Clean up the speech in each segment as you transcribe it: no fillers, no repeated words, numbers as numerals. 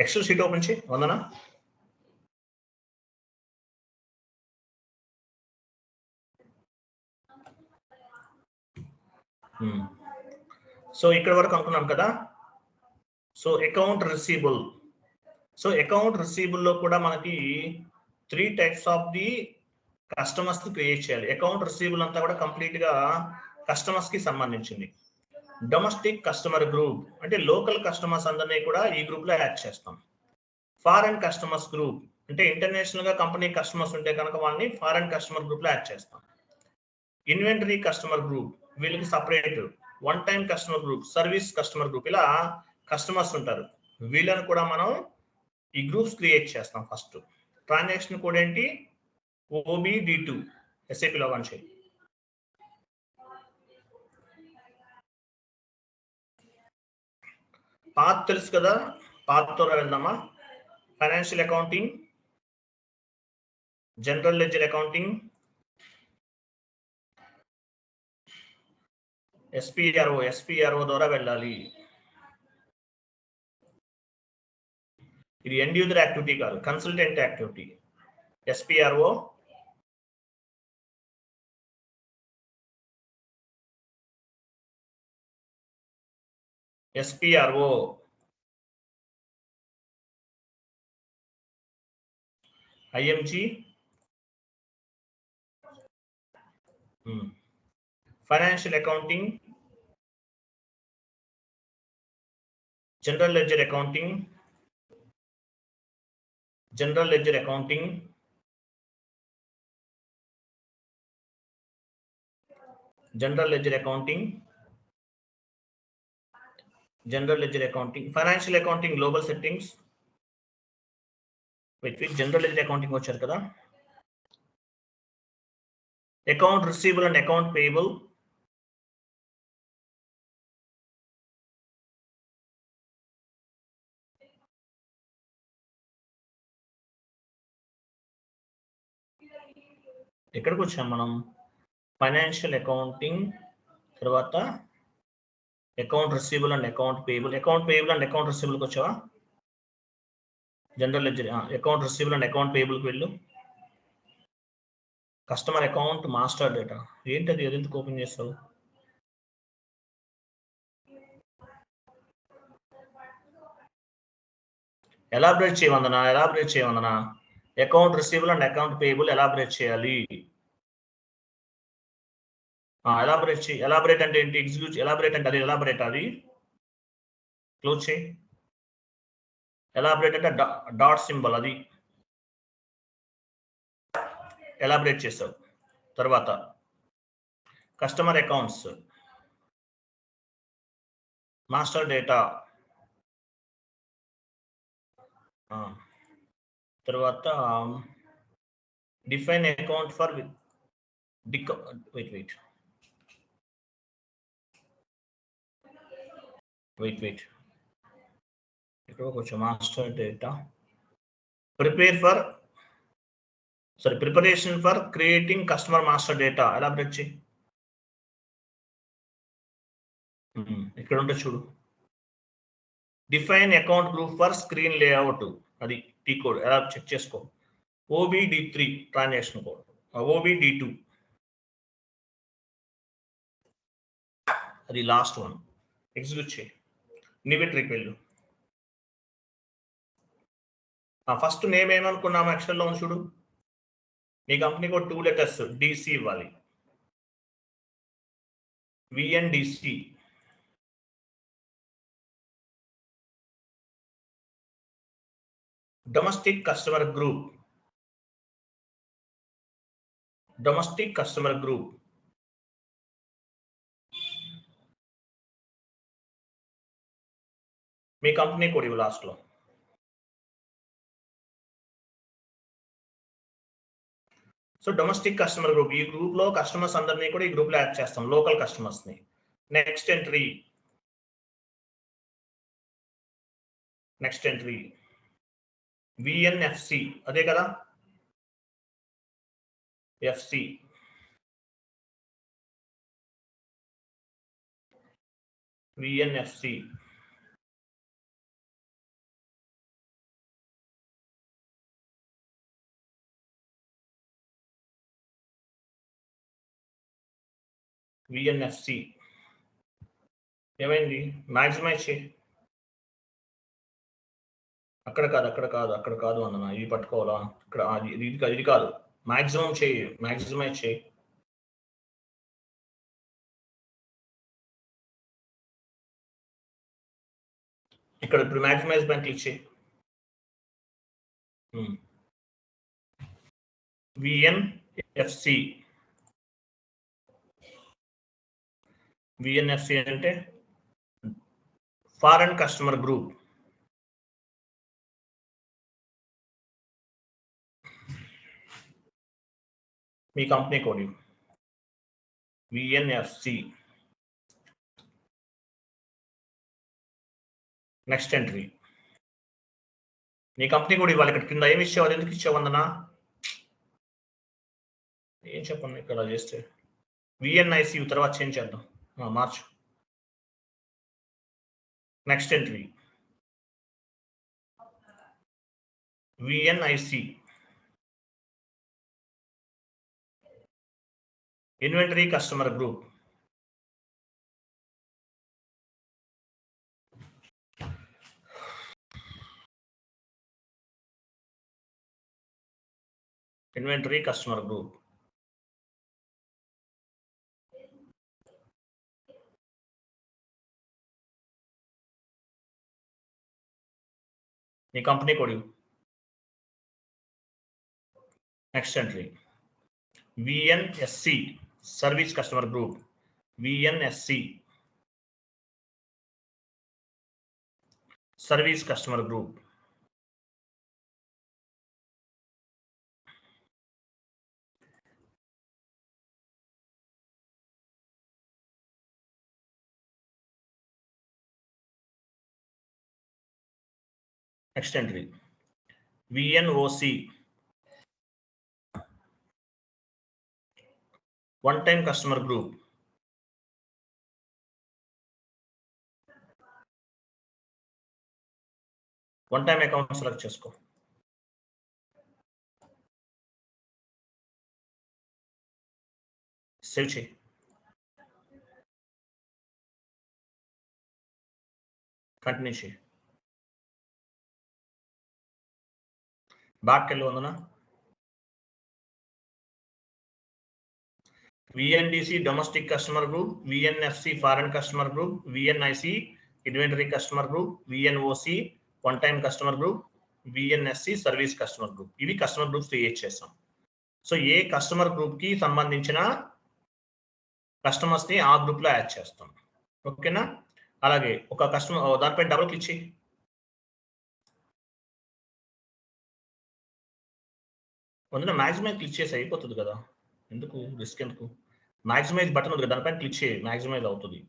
XL sheet open చేయి వందన. So ఇక్కడ వరకు అనుకున్నాం కదా. So account రిసీబుల్. సో అకౌంట్ రిసీబుల్ లో కూడా మనకి 3 టైప్స్ ఆఫ్ ది కస్టమర్స్ ని క్రియేట్ చేయాలి. అకౌంట్ రిసీబుల్ అంతా కూడా కంప్లీట్ గా కస్టమర్స్ కి సంబంధించింది. డొమెస్టిక్ కస్టమర్ గ్రూప్ అంటే లోకల్ కస్టమర్స్ అందరినీ కూడా ఈ గ్రూప్ లో యాడ్ చేస్తాం. ఫారెన్ కస్టమర్స్ గ్రూప్ అంటే ఇంటర్నేషనల్ గా కంపెనీ కస్టమర్స్ ఉంటే కనుక వాళ్ళని ఫారెన్ కస్టమర్ గ్రూప్ లో యాడ్ చేస్తాం. ఇన్వెంటరీ కస్టమర్ గ్రూప్ వీళ్ళకి separate. One time customer group, service customer group, ఇలా కస్టమర్స్ ఉంటారు. వీళ్ళని కూడా మనం ఈ గ్రూప్స్ క్రియేట్ చేస్తాం. ఫస్ట్ ట్రాన్సాక్షన్ కోడ్ ఏంటి? OBD2 SAP లో ఆన్ చేయి. పాత్ తెలుసు కదా, పాత్ తో వెళ్దామా. Financial accounting, general ledger accounting, SPRO ద్వారా వెళ్ళాలి. ఇది ఎండ్ యూజర్ యాక్టివిటీ కాదు, consultant activity. SPRO IMG, financial accounting, general ledger accounting, general ledger accounting, general ledger accounting, general ledger accounting, financial accounting global settings. With general ledger accounting వచ్చారు కదా. Account receivable and account payable, ఎక్కడికి వచ్చాం మనం? Financial accounting తర్వాత account receivable and account payable. Account payable and account రిసీబుల్కి వచ్చావా? General ledger, account receivable and account పేయబుల్కి వెళ్ళు. కస్టమర్ అకౌంట్ మాస్టర్ డేటా ఏంటది? ఎందుకు ఓపెన్ చేస్తావు? ఎలాబరేట్ చేయవందనా. Account receivable and account payable elaborate చేయాలి. ఎలాబరేట్ అంటే ఏంటి? ఎగ్జిక్యూట్ ఎలాబరేట్ అంటే అది ఎలాబరేట్, అది క్లోజ్ చేయి. ఎలాబరేట్ అంటే డాట్ సింబల్, అది ఎలాబరేట్ చేసావు. తర్వాత కస్టమర్ అకౌంట్స్ మాస్టర్ డేటా, తర్వాత డిఫైన్ అకౌంట్ ఫర్ వెయిట్ ఇక్కడ కొంచెం master data preparation for creating customer master data elaborate చేయి. ఇక్కడ ఉంటే చూడు, define account group for screen layout, అది టీ కోడ్ ఎలా చెక్ చేసుకో. OBD3 ట్రాన్సాక్షన్ కోడ్, OBD2 అది లాస్ట్ వన్. ఎగ్జిక్యూట్ చేయి. ఇన్వెంటరీకి వెళ్ళు. ఫస్ట్ నేమ్ ఏమనుకున్నాము ఎక్సెల్లో చూడు. నీ కంపెనీకి ఒక 2 లెటర్స్ DC ఇవ్వాలి. VNDC. డొమెస్టిక్ కస్టమర్ గ్రూప్, మీ కంపెనీ కోడ్ ఇవ్వు లాస్ట్ లో. సో డొమెస్టిక్ కస్టమర్ గ్రూప్, ఈ గ్రూప్ లో కస్టమర్స్ అందరినీ కూడా ఈ గ్రూప్ లో యాడ్ చేస్తాం, లోకల్ కస్టమర్స్ ని. నెక్స్ట్ ఎంట్రీ VNFC, అదే కదా FC. VNFC విఎన్ఎఫ్సి ఏమైంది? మ్యాక్సిమైజ్ చేయి. అక్కడ కాదు అన్న, ఇది పట్టుకోవాలా? ఇక్కడ ఇది కాదు, మాక్సిమం చేయి, మ్యాక్సిమైజ్ చేయి. ఇక్కడ ఇప్పుడు మ్యాక్సిమైజ్ పైన క్లిక్ చేయి. విఎన్ఎఫ్సి అంటే ఫారెన్ కస్టమర్ గ్రూప్. మీ company code VNFC. Next entry. నీ కంపెనీ కూడా ఇవ్వాలి. ఇక్కడ కింద ఏమి ఇచ్చావు? ఎందుకు ఇచ్చావు అందనా? ఏం చెప్పండి ఇక్కడ చేస్తే విఎన్ఐసి తర్వాత చేంజ్ చేద్దాం, మార్చు. Next entry VNIC. Inventory customer group. Inventory customer group. నీ company code. Next entry VNSC service customer group. VNSC service customer group. Next entry VNOC one time customer group. One time account select చేసుకో. Save చేయి. Continue చేయి. Back వెళ్ళి ఉందనా? VNDC domestic customer group, VNFC foreign customer group, VNIC inventory customer group, VNOC one time customer group, VNSC service customer group. ఇవి customer groups create చేస్తాం. So ఏ customer group కి సంబంధించిన customers ని ఆ గ్రూప్ లో యాడ్ చేస్తాం. ఓకేనా? అలాగే ఒక కస్టమర్ దానిపై డబుల్ క్లిక్ చేయి. అందులో మ్యాక్సిమైజ్ క్లిక్ చేసి అయిపోతుంది కదా, ఎందుకు రిస్క్? ఎందుకు? మ్యాక్సిమైజ్ బటన్ ఉంది కదా, దానిపైన క్లిక్ చేయి, మ్యాక్సిమైజ్ అవుతుంది.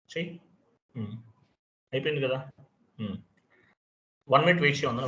చెయ్యి. అయిపోయింది కదా. 1 minute వెయిట్ చేయి. అందులో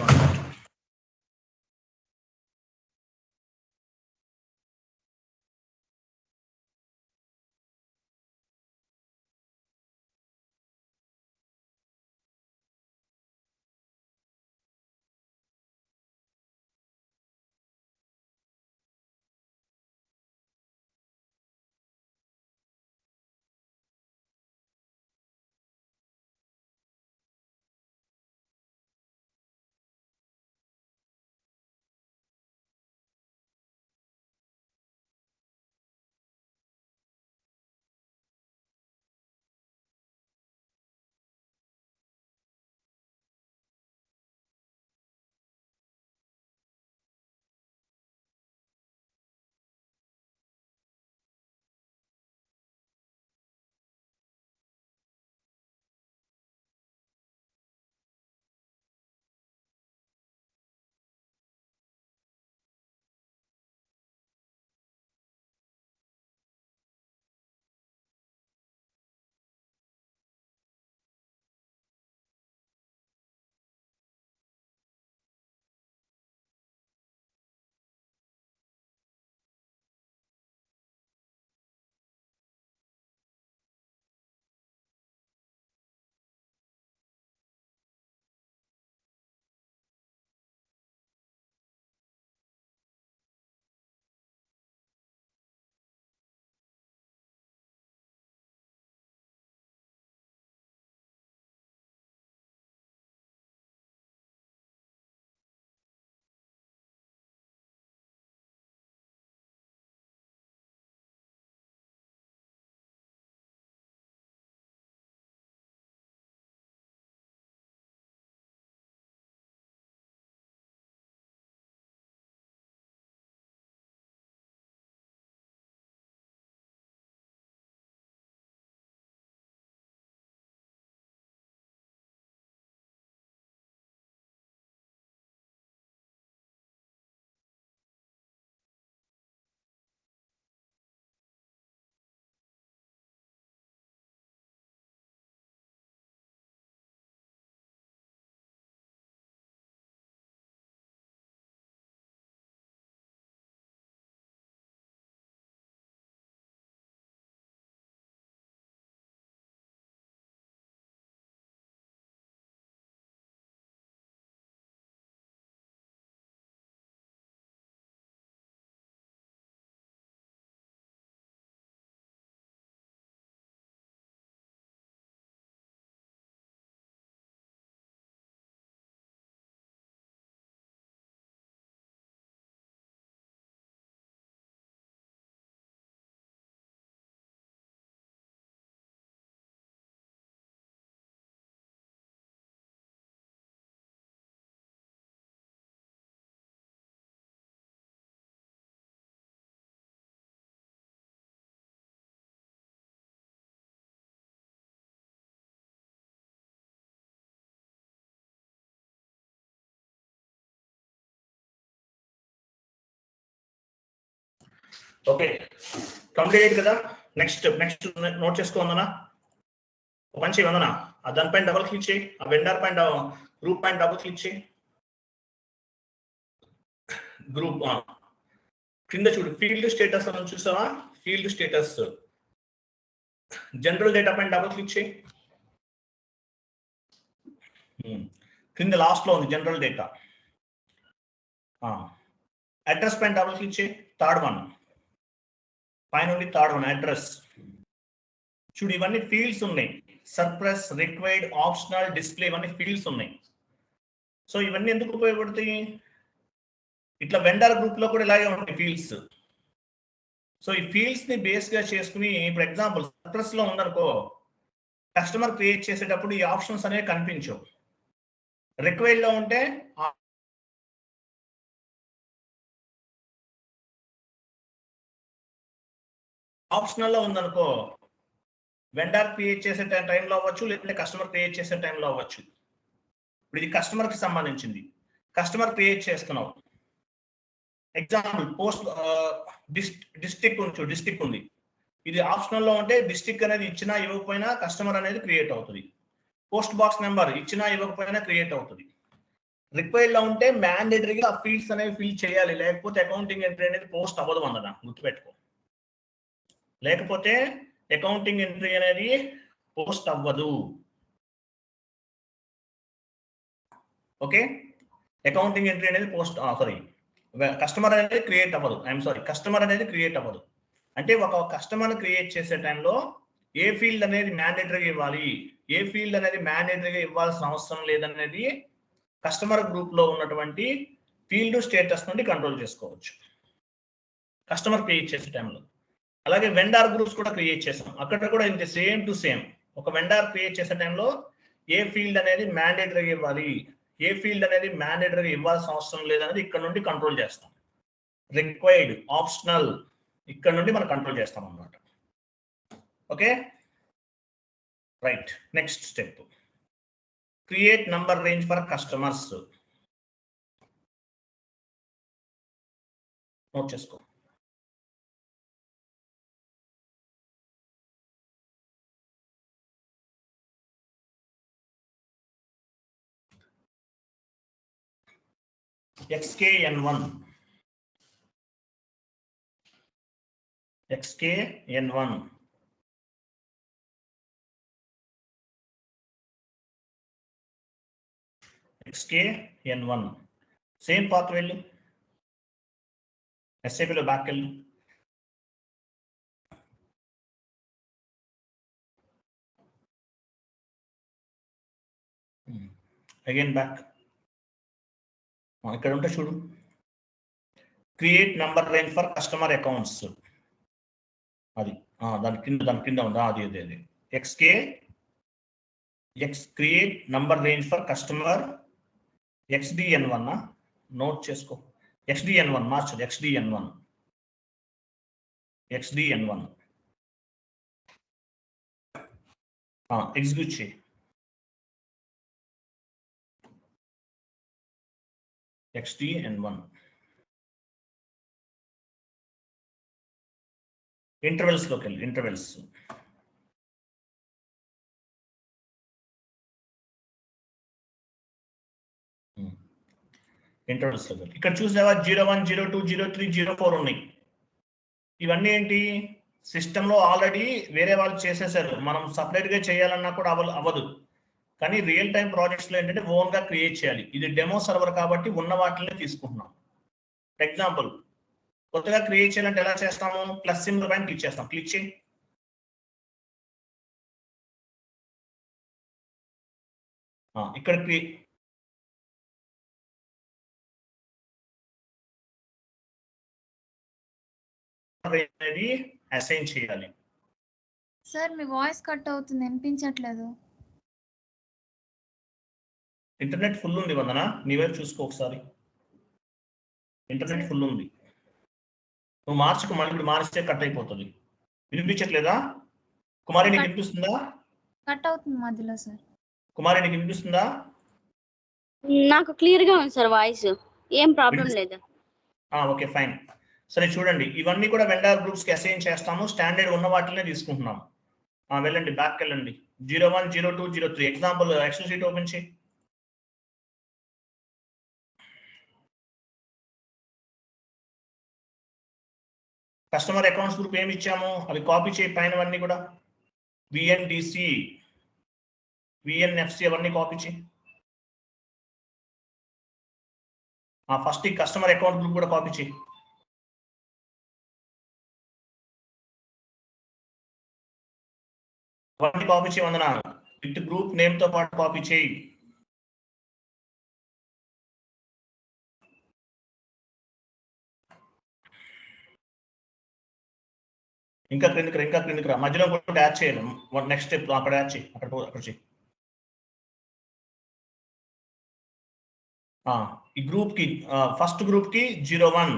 ఓకే కంప్లీట్ కదా. నెక్స్ట్ నోట్ చేసుకోందనా మంచి వందనా దానిపైన డబుల్ క్లిక్ చేయి, ఆ వెండర్ పైన గ్రూప్ పైన డబుల్ క్లిక్ చేయి. గ్రూప్ కింద చూడు ఫీల్డ్ స్టేటస్ అని చూసావా, ఫీల్డ్ స్టేటస్ జనరల్ డేటా పైన డబుల్ క్లిక్ చేయి. కింద లాస్ట్ లో ఉంది జనరల్ డేటా. అడ్రస్ పైన డబుల్ క్లిక్ చేయి, థర్డ్ వన్ పైన ఉంది, థర్డ్ వన్ అడ్రస్. చూడు ఇవన్నీ ఫీల్డ్స్ ఉన్నాయి, సర్ప్లస్, రిక్వైర్డ్, ఆప్షనల్, డిస్ప్లే, ఇవన్నీ ఫీల్డ్స్ ఉన్నాయి. సో ఇవన్నీ ఎందుకు ఉపయోగపడతాయి, ఇట్లా వెండర్ గ్రూప్ లో కూడా ఇలాగే ఉంటాయి ఫీల్డ్స్. సో ఈ ఫీల్డ్స్ ని బేస్ గా చేసుకుని ఇప్పుడు ఎగ్జాంపుల్ సర్ప్లస్ లో ఉందనుకో, కస్టమర్ క్రియేట్ చేసేటప్పుడు ఈ ఆప్షన్స్ అనేవి కనిపించవు. రిక్వైర్డ్ లో ఉంటే ఆప్షనల్ లో ఉందనుకో, వెండర్ క్రియేట్ చేసే టైంలో అవ్వచ్చు, లేదంటే కస్టమర్ క్రియేట్ చేసే టైంలో అవ్వచ్చు. ఇప్పుడు ఇది కస్టమర్ కి సంబంధించింది, కస్టమర్ క్రియేట్ చేస్తున్నావు. ఎగ్జాంపుల్ పోస్ట్ డిస్ట్రిక్ట్ ఉంది, డిస్ట్రిక్ట్ ఉంది, ఇది ఆప్షనల్ లో ఉంటే డిస్ట్రిక్ట్ అనేది ఇచ్చినా ఇవ్వకపోయినా కస్టమర్ అనేది క్రియేట్ అవుతుంది. పోస్ట్ బాక్స్ నెంబర్ ఇచ్చినా ఇవ్వకపోయినా క్రియేట్ అవుతుంది. రిక్వైర్డ్ లో ఉంటే మ్యాండేటరీగా ఆ ఫీల్డ్స్ అనేవి ఫిల్ చేయాలి, లేకపోతే అకౌంటింగ్ ఎంట్రీ అనేది పోస్ట్ అవ్వదు అన్నదా గుర్తుపెట్టుకో. లేకపోతే అకౌంటింగ్ ఎంట్రీ అనేది పోస్ట్ అవ్వదు. ఓకే, అకౌంటింగ్ ఎంట్రీ అనేది పోస్ట్ సారీ కస్టమర్ అనేది క్రియేట్ అవ్వదు. ఐఎమ్ సారీ, కస్టమర్ అనేది క్రియేట్ అవ్వదు. అంటే ఒక కస్టమర్ క్రియేట్ చేసే టైంలో ఏ ఫీల్డ్ అనేది మ్యాండేటరీగా ఇవ్వాలి, ఏ ఫీల్డ్ అనేది మ్యాండేటరీగా ఇవ్వాల్సిన అవసరం లేదనేది కస్టమర్ గ్రూప్ లో ఉన్నటువంటి ఫీల్డ్ స్టేటస్ నుండి కంట్రోల్ చేసుకోవచ్చు కస్టమర్ క్రియేట్ చేసే టైంలో. అలాగే వెండార్ గ్రూప్స్ కూడా క్రియేట్ చేసాం, అక్కడ కూడా ఇంతే సేమ్ టు సేమ్. ఒక వెండార్ క్రియేట్ చేసే టైంలో ఏ ఫీల్డ్ అనేది మ్యాండేటరీగా ఇవ్వాలి, ఏ ఫీల్డ్ అనేది మ్యాండేటరీగా ఇవ్వాల్సిన అవసరం లేదనేది ఇక్కడ నుండి కంట్రోల్ చేస్తాం. రిక్వైర్డ్, ఆప్షనల్, ఇక్కడ నుండి మనం కంట్రోల్ చేస్తాం అన్నమాట. Okay right. Next step create number range for customers. Note చేసుకో. XKN1 XKN1 XKN1 same path వెళ్ళు, SAPలో బ్యాక్ వెళ్ళు. Again back. ఇక్కడ ఉంటే చూడు create number range for customer accounts, అది దాని కింద ఉందా, అది అది create number range for customer XDN1. Note చేసుకో, XDN1 మార్చదు, XDN1 ఎగ్జిక్యూట్ చేయి. XDN1 ఇంటర్వెల్స్ లోకి వెళ్ళి, ఇంటర్వెల్స్ ఇంటర్వెల్స్ లోకి వెళ్ళి. ఇక్కడ చూసావా 01, 02, 03, 04 ఉన్నాయి. ఇవన్నీ ఏంటి, సిస్టమ్ లో ఆల్రెడీ వేరే వాళ్ళు చేసేసారు, మనం సపరేట్ గా చేయాలన్నా కూడా అవ్వదు. కానీ రియల్ టైం ప్రాజెక్ట్స్ లో ఏంటంటే ఓన్ గా క్రియేట్ చేయాలి. ఇది డెమో సర్వర్ కాబట్టి ఉన్న వాటిని తీసుకుంటున్నాం. ఎగ్జాంపుల్ కొత్తగా క్రియేట్ చేయాలంటే ఎలా చేస్తాము, ప్లస్ సింబల్ పైన క్లిక్ చేస్తాం, క్లిక్ చేయి. ఇక్కడ అనేది అసైన్ చేయాలి. సార్ మీ వాయిస్ కట్ అవుతుంది, వినిపించట్లేదు. ఇంటర్నెట్ ఫుల్ ఉంది వందన, నీ వైపు చూసుకో ఒకసారి. ఇంటర్నెట్ ఫుల్ ఉంది, నువ్వు మార్చుకు, మళ్ళీ ఇప్పుడు మార్చితే కట్ అయిపోతుంది. వినిపించట్లేదా కుమారి, నీకు వినిపిస్తుందా? కట్ అవుతుంది మధ్యలో సార్. కుమారి నీకు వినిపిస్తుందా? నాకు క్లియర్ గా ఉంది సార్ వాయిస్, ఏం ప్రాబ్లం లేదు. Okay fine. సరే చూడండి, ఇవన్నీ కూడా వెండర్ గ్రూప్స్ కి అసైన్ చేస్తాము. స్టాండర్డ్ ఉన్న వాటినే తీసుకుంటున్నాం. వెళ్ళండి, బ్యాక్ వెళ్ళండి. 01, 02, 03 ఎగ్జాంపుల్ ఎక్సెల్ షీట్ ఓపెన్ చేయి. కస్టమర్ అకౌంట్స్ గ్రూప్ ఏమి ఇచ్చాము అవి కాపీ చేయి. పైనవన్నీ కూడా విఎన్డిసి, విఎన్ఎఫ్సి అవన్నీ కాపీ చేయి. ఫస్ట్ ఈ కస్టమర్ అకౌంట్ గ్రూప్ కూడా కాపీ చేయి. అవన్నీ కాపీ చేయి వందన. విత్ గ్రూప్ నేమ్ తో పాటు కాపీ చేయి. ఇంకా క్రిందికి రా. మధ్యలో కూడా యాడ్ చేయాలి. నెక్స్ట్ స్టెప్ అక్కడ యాడ్ చేయి. అక్కడ చేయి. ఈ గ్రూప్ కి ఫస్ట్ గ్రూప్ కి 01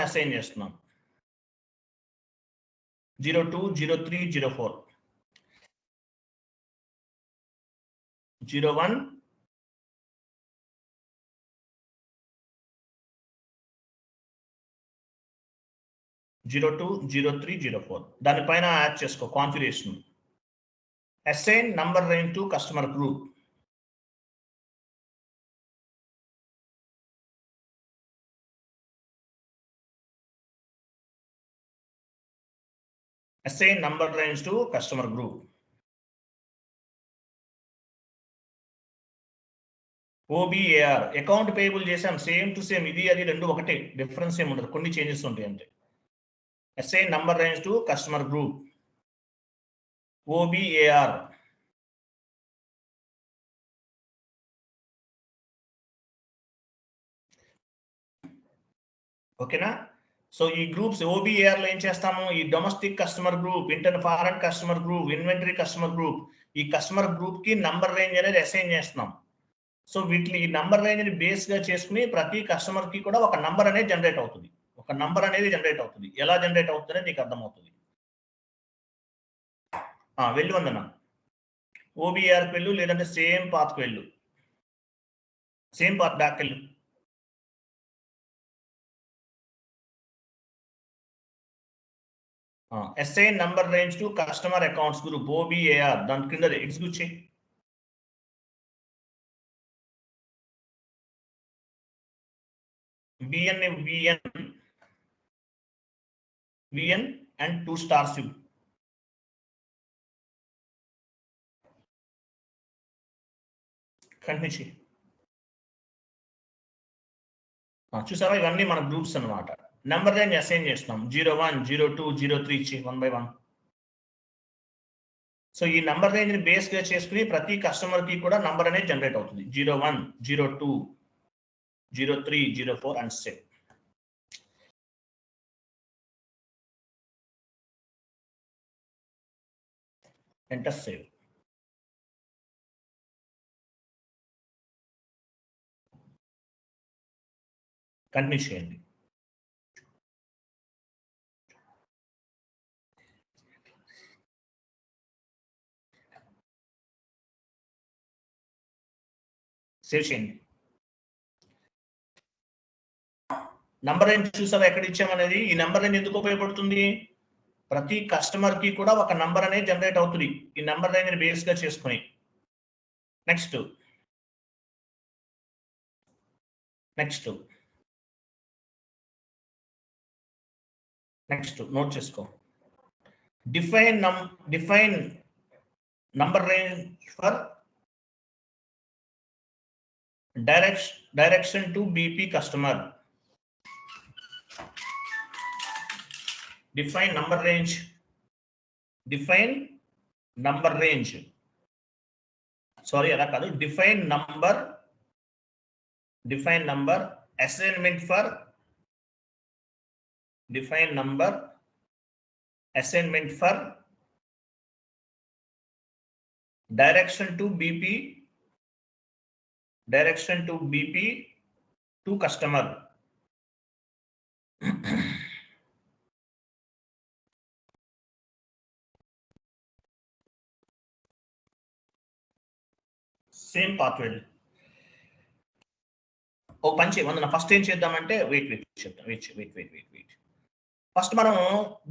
అసైన్ చేస్తున్నాం. 02, 03, 04 01 02, 03, 04 దానిపైన యాడ్ చేసుకో. Configuration assign number range to customer group. assign number range to customer group. OBAR account payable చేసాం. సేమ్ టు సేమ్, ఇది అది రెండు ఒకటే, డిఫరెన్స్ ఏమి ఉండదు. కొన్ని చేంజెస్ ఉంటాయి అంతే. assign number range to customer group. OBAR ఓకేనా. సో ఈ గ్రూప్స్ OBAR లో ఏం చేస్తాము, ఈ domestic customer group, inter foreign customer group, inventory customer group, ఈ కస్టమర్ గ్రూప్ కి నంబర్ రేంజ్ అనేది అసైన్ చేస్తున్నాం. సో వీటిని ఈ నంబర్ రేంజ్ ని బేస్ గా చేసుకుని ప్రతి కస్టమర్ కి కూడా ఒక నంబర్ అనేది జనరేట్ అవుతుంది. ఒక నంబర్ అనేది జనరేట్ అవుతుంది. ఎలా జనరేట్ అవుతుందని నీకు అర్థమవుతుంది. వెళ్ళు వందన. OBARకి వెళ్ళు, లేదంటే సేమ్ పాత్కి వెళ్ళు. సేమ్ పాత్ బ్యాక్ వెళ్ళు. assign number range to customer accounts group OBAR దాని కింద ఎగ్జిక్యూట్ చేయి. VN and 2 stars కంటిన్యూ చేయి. చూసారా, ఇవన్నీ మన గ్రూప్స్ అన్నమాట. నెంబర్ రేంజ్ అసైన్ చేస్తాం. 01, 02, 03 ఇచ్చి 1 by 1. సో ఈ నంబర్ రేంజ్ ని బేస్ గా చేసుకుని ప్రతి కస్టమర్ కి కూడా నంబర్ అనేది జనరేట్ అవుతుంది. 01, 02, 03, 04 and save. Enter save. Continue చేయండి. సేవ్ చేయండి. నంబర్ రేంజ్ చూసారా ఎక్కడ ఇచ్చామనేది. ఈ నంబర్ రేంజ్ ఎందుకు ఉపయోగపడుతుంది, ప్రతి కస్టమర్ కి కూడా ఒక నంబర్ అనేది జనరేట్ అవుతుంది ఈ నంబర్ రేంజ్ ని బేస్ గా చేసుకుని. నెక్స్ట్ నోట్ చేసుకో. Define number range for direction to BP customer. Define number range. Sorry, ala kadu. Define number assignment for direction to BP to customer. Same pathway. ఒక పని చేయమన్నా first ఏం చేద్దామంటే wait చెప్తాం వెయిట్ ఫస్ట్ మనం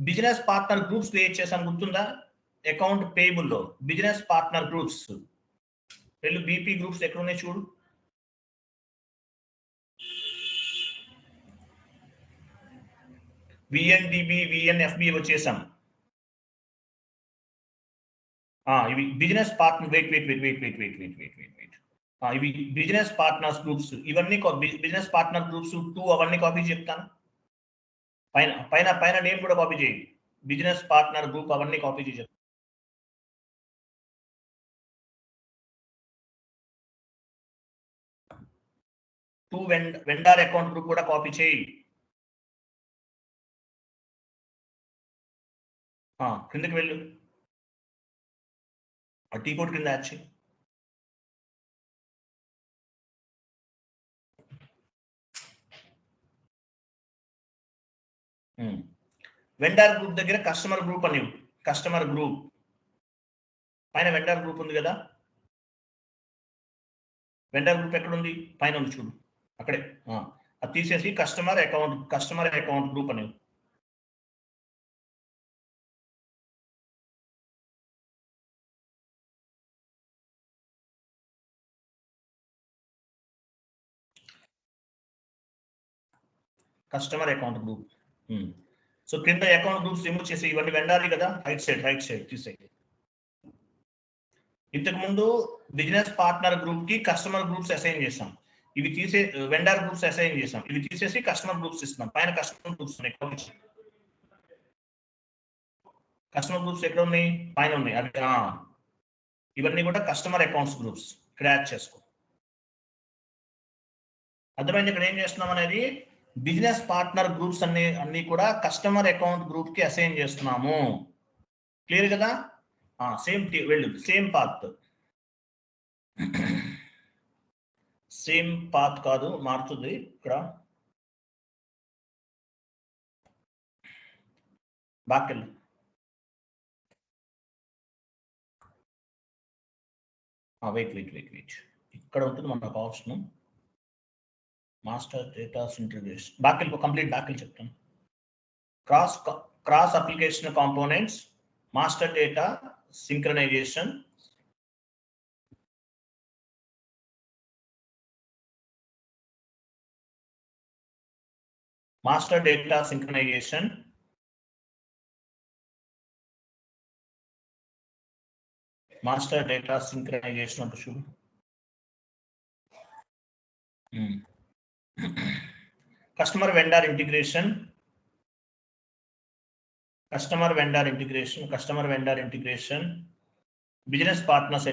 business partner groups create చేసాం, గుర్తుందా? Account పేయబుల్లో business partner groups వెళ్ళు, బీపీ గ్రూప్స్ ఎక్కడ ఉన్నాయి చూడు. విఎన్డిబి విఎన్ఎఫ్బి వచ్చేసాం. ఇవి బిజినెస్ పార్ట్నర్ వెయిట్ ఇవి బిజినెస్ పార్ట్నర్స్ గ్రూప్స్, ఇవన్నీ బిజినెస్ పార్ట్నర్ గ్రూప్స్ 2 అవన్నీ కాపీ చెప్తాను. పైన పైన పైన నేమ్ కూడా కాపీ చేయండి. బిజినెస్ పార్ట్నర్ గ్రూప్ అవన్నీ కాపీ చేసి 2 వెండర్ అకౌంట్ గ్రూప్ కూడా కాపీ చేయి. కిందకి వెళ్ళు, ఆ టీ కోడ్ కింద యాడ్ చేయి. వెండర్ గ్రూప్ దగ్గర కస్టమర్ గ్రూప్ అని, కస్టమర్ గ్రూప్ పైన వెండర్ గ్రూప్ ఉంది కదా, వెండర్ గ్రూప్ ఎక్కడ ఉంది? పైన ఉంది చూడు, అక్కడే. అది తీసేసి కస్టమర్ అకౌంట్ గ్రూప్ అని. Customer account group. సో కింద అకౌంట్ గ్రూప్స్ రిమూవ్ చేసి, ఇవన్నీ వెండాలి కదా, రైట్ సైడ్ తీసేయి. ఇంతకు ముందు బిజినెస్ పార్ట్నర్ గ్రూప్ కి కస్టమర్ గ్రూప్స్ అసైన్ చేసాం, ఇవి తీసే వెండర్ గ్రూప్స్ అసైన్ చేసాం, ఇవి తీసేసి కస్టమర్ గ్రూప్స్ ఇస్తున్నాం. పైన కస్టమర్ గ్రూప్స్ ఉన్నాయి, కస్టమర్ గ్రూప్స్ ఎక్కడ ఉన్నాయి? పైన ఉన్నాయి. అవి ఇవన్నీ కూడా కస్టమర్ అకౌంట్స్ గ్రూప్స్ క్రియేట్ చేసుకో. అర్థమైంది? ఇక్కడ ఏం చేస్తున్నాం అనేది, బిజినెస్ పార్ట్నర్ గ్రూప్స్ అన్ని కూడా కస్టమర్ అకౌంట్ గ్రూప్ కి అసైన్ చేస్తున్నాము. క్లియర్ కదా? సేమ్ వెళ్ళు, సేమ్ పాత్ కాదు, మారుతుంది ఇక్కడ. బాకెళ్ళు, వెయిట్ ఇక్కడ ఉంటుంది మనకు ఆప్షన్ మాస్టర్ డేటా ఇంటిగ్రేషన్. బాకెళ్ళి కంప్లీట్ బాకెళ్ళి చెప్తాను. Cross application components, master data synchronization, master data synchronization, అంటే చూడు. Customer vendor integration, business partner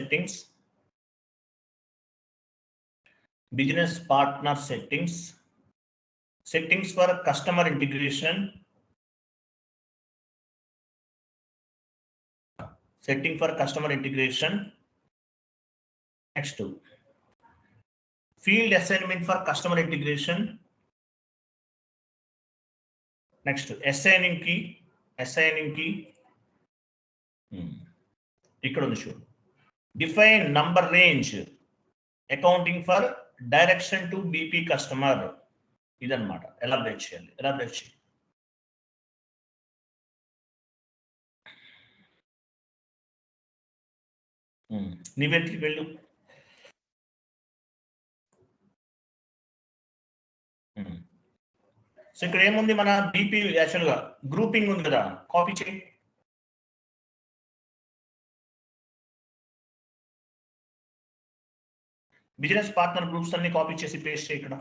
settings for customer integration, next field assignment for customer integration, next assigning key ఇక్కడ ఉంది చూడు. define number range accounting for direction to BP customer. ఇదన్నమాట. Elaborate చేయాలి. నీవెంట్రీకి వెళ్ళు. So ఇక్కడ ఏముంది, మన బీపీ యాక్చువల్గా గ్రూపింగ్ ఉంది కదా, కాపీ చేయి. బిజినెస్ పార్ట్నర్ గ్రూప్స్ అన్ని కాపీ చేసి పేస్ట్ చేయి ఇక్కడ.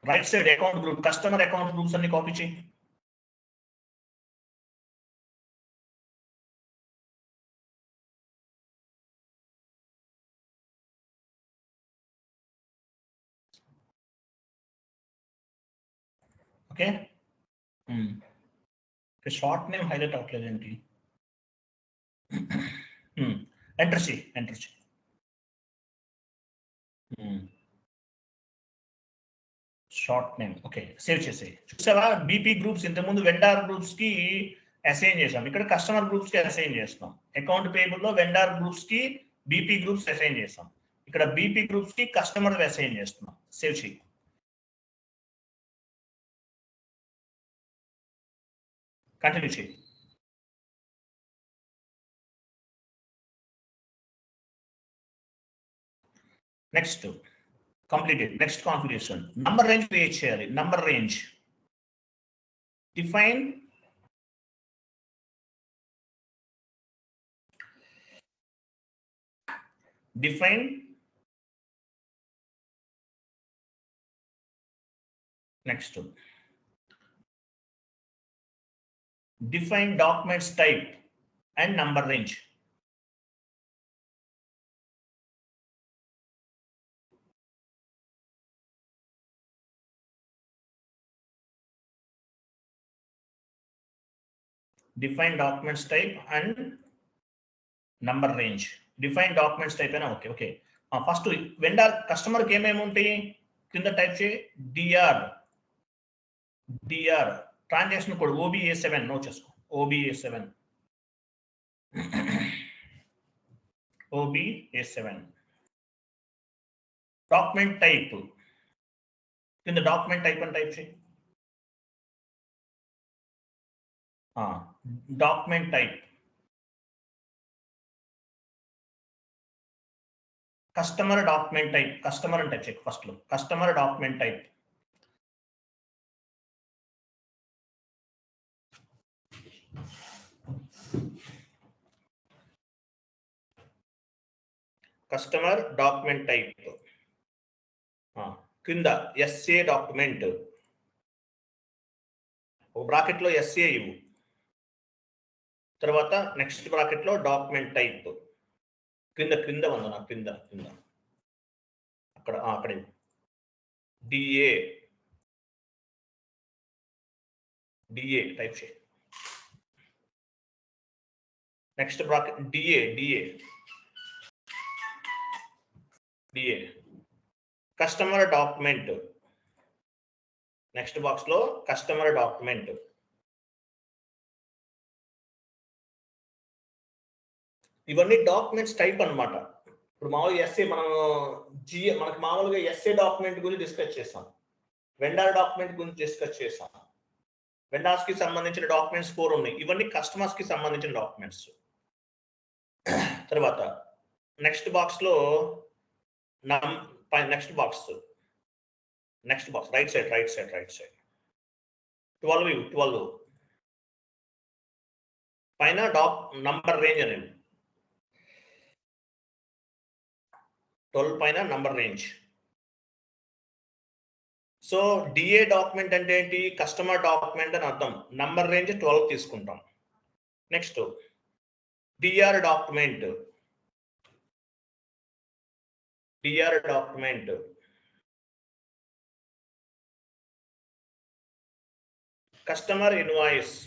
Right side account group, customer account groups అన్ని కాపీ చేయి. ఓకే, షార్ట్ నేమ్ హైలైట్ అవ్వట్లేదు ఏంటి? ఎంటర్ చేయి. Short name. ఓకే, సేవ్ చేసేయి. చూసావా, బీపీ గ్రూప్స్ ఇంతకుముందు వెండార్ గ్రూప్స్ కి అసైన్ చేసాం. ఇక్కడ కస్టమర్ గ్రూప్స్ కి అసైన్ చేస్తాం. అకౌంట్ పేయబుల్ లో వెండర్ గ్రూప్స్ కి బీపీ గ్రూప్స్ అసైన్ చేస్తాం. ఇక్కడ బీపీ గ్రూప్స్ కి కస్టమర్ అసైన్ చేస్తున్నాం. సేవ్ చేయి. కంటిన్యూ చేయి. Next completed. Next configuration number range create చేయాలి. Number range define next define documents type and number range. Define documents type and number range. Define documents type and okay. First vendor customer ki em untayi kinda type chey dr transaction code OBA7 no chesko OBA7 document type kinda document type and type chey document type customer document type customer and type check first lo customer document type customer document type kinda SA document o bracket lo SA ivu tarvata next bracket lo document type క్రింద వందన క్రింద అక్కడ DA type చేయి. Next bracket DA customer document. Next box లో customer document. ఇవన్నీ documents type అన్నమాట. ఇప్పుడు మామూలుగా SA మనకు మామూలుగా ఎస్ఏ డాక్యుమెంట్ గురించి డిస్కస్ చేస్తాం, వెండర్ డాక్యుమెంట్ గురించి డిస్కస్ చేస్తాం. వెండర్స్ కి సంబంధించిన డాక్యుమెంట్స్ 4 ఉన్నాయి. ఇవన్నీ కస్టమర్స్ కి సంబంధించిన డాక్యుమెంట్స్. తర్వాత నెక్స్ట్ బాక్స్ లో నెక్స్ట్ బాక్స్ రైట్ సైడ్ 12 పైన నంబర్ రేంజ్ అనేది 12 పైన number range. So DA document అంటే ఏంటి? కస్టమర్ డాక్యుమెంట్ అని అర్థం. నంబర్ రేంజ్ 12 తీసుకుంటాం. Next DR document customer invoice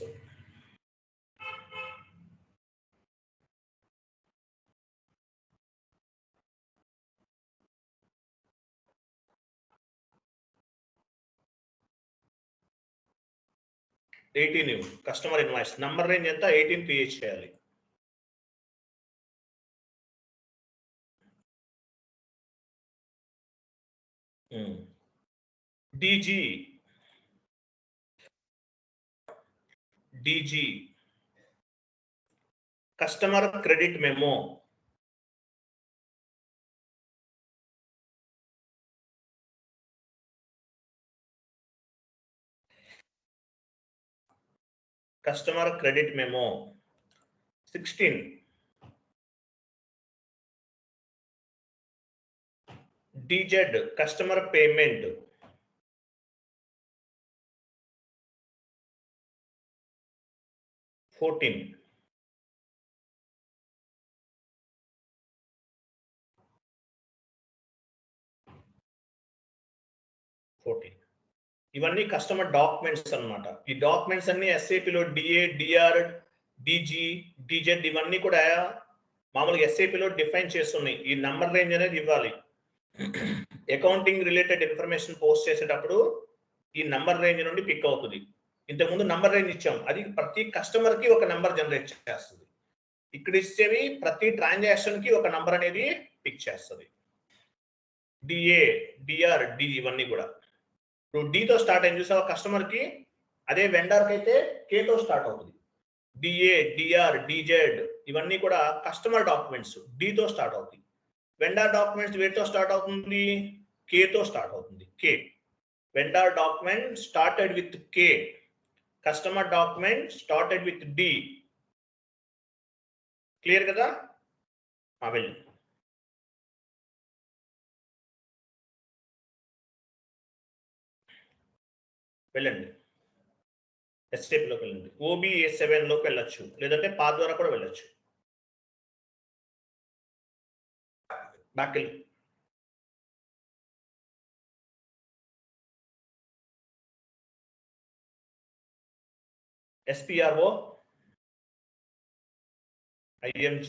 customer invoice number range ఎంత? 18 క్రియేట్ చేయాలి. DG customer credit memo. Customer credit memo 16. DZ customer payment 14. ఇవన్నీ కస్టమర్ డాక్యుమెంట్స్ అన్నమాట. ఈ డాక్యుమెంట్స్ అన్ని ఎస్ఏపిలో డిఏ, డిఆర్, డిజి, డిజెడ్ ఇవన్నీ కూడా మామూలుగా ఎస్ఏపిలో డిఫైన్ చేస్తున్నాయి. ఈ నంబర్ రేంజ్ అనేది ఇవ్వాలి. అకౌంటింగ్ రిలేటెడ్ ఇన్ఫర్మేషన్ పోస్ట్ చేసేటప్పుడు ఈ నంబర్ రేంజ్ నుండి పిక్ అవుతుంది. ఇంతకుముందు నంబర్ రేంజ్ ఇచ్చాం, అది ప్రతి కస్టమర్ కి ఒక నంబర్ జనరేట్ చేస్తుంది. ఇక్కడ ఇచ్చేవి ప్రతి ట్రాన్సాక్షన్ కి ఒక నంబర్ అనేది పిక్ చేస్తుంది. డిఏ, డిఆర్, డి ఇవన్నీ కూడా. ఇప్పుడు డితో స్టార్ట్ అయింది చూసావా కస్టమర్ కి, అదే వెండర్ కి అయితే కేతో స్టార్ట్ అవుతుంది. డిఏ, డిఆర్, డిజెడ్ ఇవన్నీ కూడా కస్టమర్ డాక్యుమెంట్స్ డితో స్టార్ట్ అవుతాయి. వెండర్ డాక్యుమెంట్స్ వేటితో స్టార్ట్ అవుతుంది? కేతో స్టార్ట్ అవుతుంది. K. Vendor document started with K, customer document started with D. Clear కదా? వెళ్ళి వెళ్ళండి, ఎస్టేప్లోకి వెళ్ళండి. OBA7 లోకి వెళ్ళొచ్చు, లేదంటే పాత్ ద్వారా కూడా వెళ్ళొచ్చు. బ్యాక్ వెళ్ళి SPRO, IMG,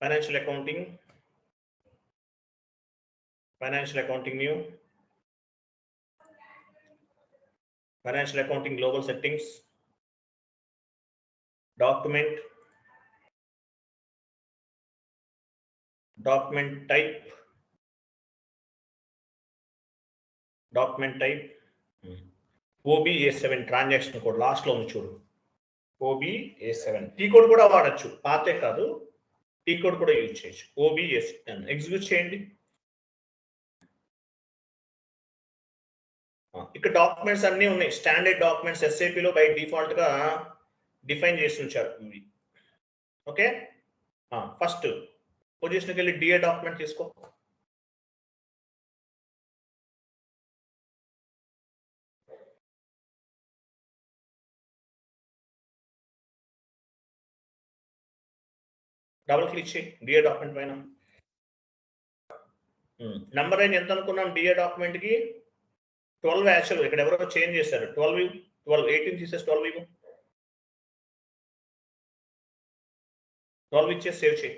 financial accounting, new, financial accounting global settings, document type, OBA7 transaction code last లో ఉంది చూడు, OBA7. టీ కోడ్ కూడా వాడచ్చు, పాతే కాదు, టీ కోడ్ కూడా యూజ్ చేయొచ్చు. OBA7 ఎగ్జిక్యూట్ చేయండి. ఇక్కడ డాక్యుమెంట్స్ అన్ని ఉన్నాయి, స్టాండర్డ్ డాక్యుమెంట్స్ SAP లో బై డిఫాల్ట్ గా డిఫైన్ చేసి ఉంచారు. ఓకే, ఫస్ట్ పొజిషన్కి వెళ్ళి డిఏ డాక్యుమెంట్ తీసుకో. డబుల్ క్లిక్ చేయి డిఏ డాక్యుమెంట్ పైన. నంబర్ రేంజ్ ఎంత అనుకున్నాం డిఏ డాక్యుమెంట్ కి? 12 యాక్చువల్, ఇక్కడ ఎవరో చేంజ్ చేశారు. 12 18 తీసేసి 12 ఇచ్చేసి సేవ్ చేయి.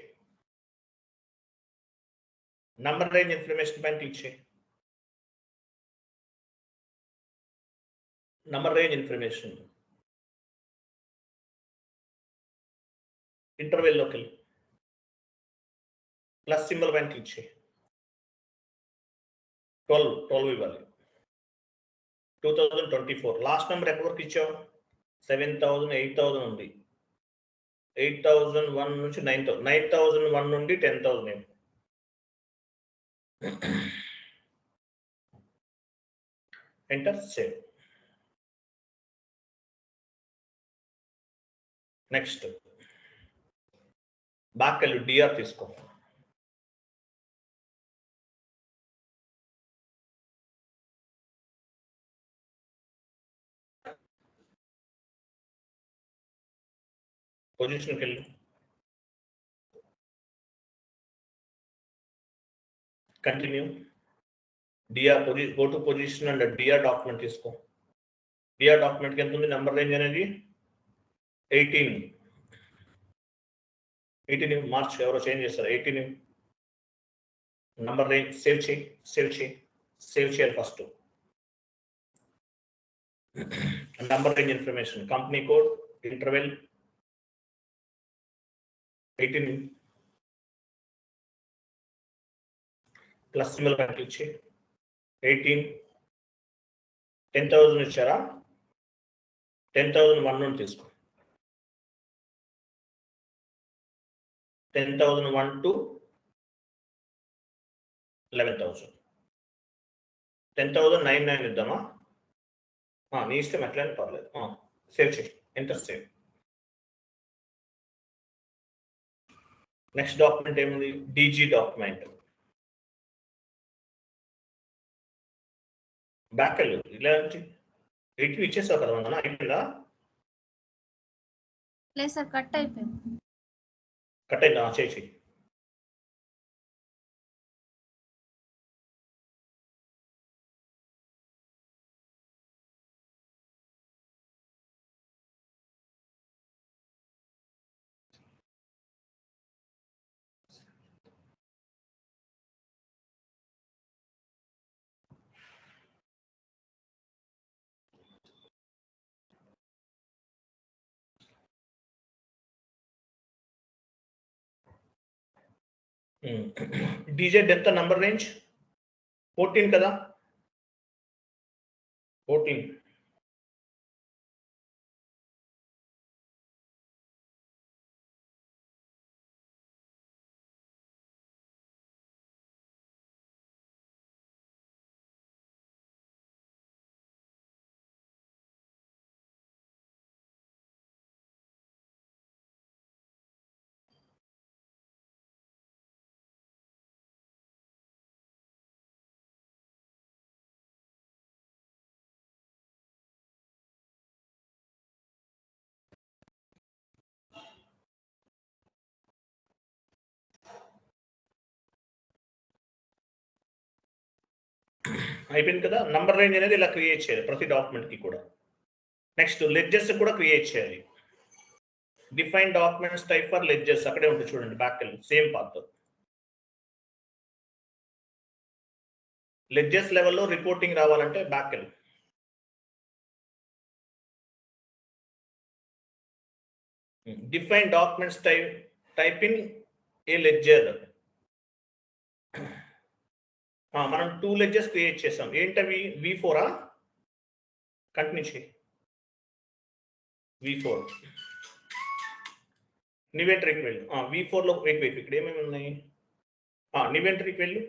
నంబర్ రేంజ్ ఇన్ఫర్మేషన్ పైన క్లిక్ చేయి. నంబర్ రేంజ్ ఇన్ఫర్మేషన్ ఇంటర్వెల్లోకి వెళ్ళి ప్లస్ సింబల్ పైన క్లిక్ చేయి. 12 ఇవ్వాలి. 2024 లాస్ట్ నెంబర్ ఎప్పటి వరకు ఇచ్చావు? 7,000, 8,000 ఉంది. 8,001 నుంచి 9,001 నుండి 10,000. Enter, save. నెక్స్ట్ బ్యాక్ వెళ్ళి డిఆర్ తీసుకో. పొజిషన్కి వెళ్ళి continue. DR go to position and DR document తీసుకో. డిఆర్ డాక్యుమెంట్కి ఎంత ఉంది నెంబర్ రేంజ్ అనేది? 18 మార్చ్ ఎవరో చేంజ్ చేస్తారు. 18 నంబర్ రేంజ్ సేవ్ చేయాలి first. Number range information company code interval 18 plus symbol పైన క్లిక్ చేయి. 18 10,000 ఇచ్చారా? 10,001 నుండి తీసుకో. 10,001 టు 11,000. 10,099 ఇద్దామా? నీ ఇష్టం, ఎట్లయినా పర్లేదు. సేవ్ చేయి, ఎంటర్, సేవ్. నెక్స్ట్ డాక్యుమెంట్ ఏముంది? DG document. బ్యాక్ వెళ్ళు, ఇలాంటి 80 ఇచ్చేసావు కదా మన అయిపోయిందా? లేదు సార్, కట్ అయిపోయింది. కట్ అయిందా? చేయి. డీజెడ్ ఎంత నంబర్ రేంజ్ 14 కదా 14. అయిపోయింది కదా. నంబర్ రేంజ్ అనేది ఇలా క్రియేట్ చేయాలి ప్రతి డాక్యుమెంట్ కి కూడా. నెక్స్ట్ లెడ్జర్స్ కూడా క్రియేట్ చేయాలి. Define documents type for ledgers అక్కడే ఉంటుంది చూడండి, బ్యాక్ వెళ్ళి సేమ్ పాత్. లెడ్జర్స్ లెవెల్లో రిపోర్టింగ్ రావాలంటే బ్యాక్ వెళ్ళి define documents type in a ledger. మనం 2 లెడ్జర్స్ క్రియేట్ చేసాం. ఏంటవి? V4 కంటిన్యూ చేయి. V4 నివెంటరీకి వెళ్ళు. V4 లో వెయిట్ ఇక్కడ ఏమేమి ఉన్నాయి? నివెంటరీకి వెళ్ళు.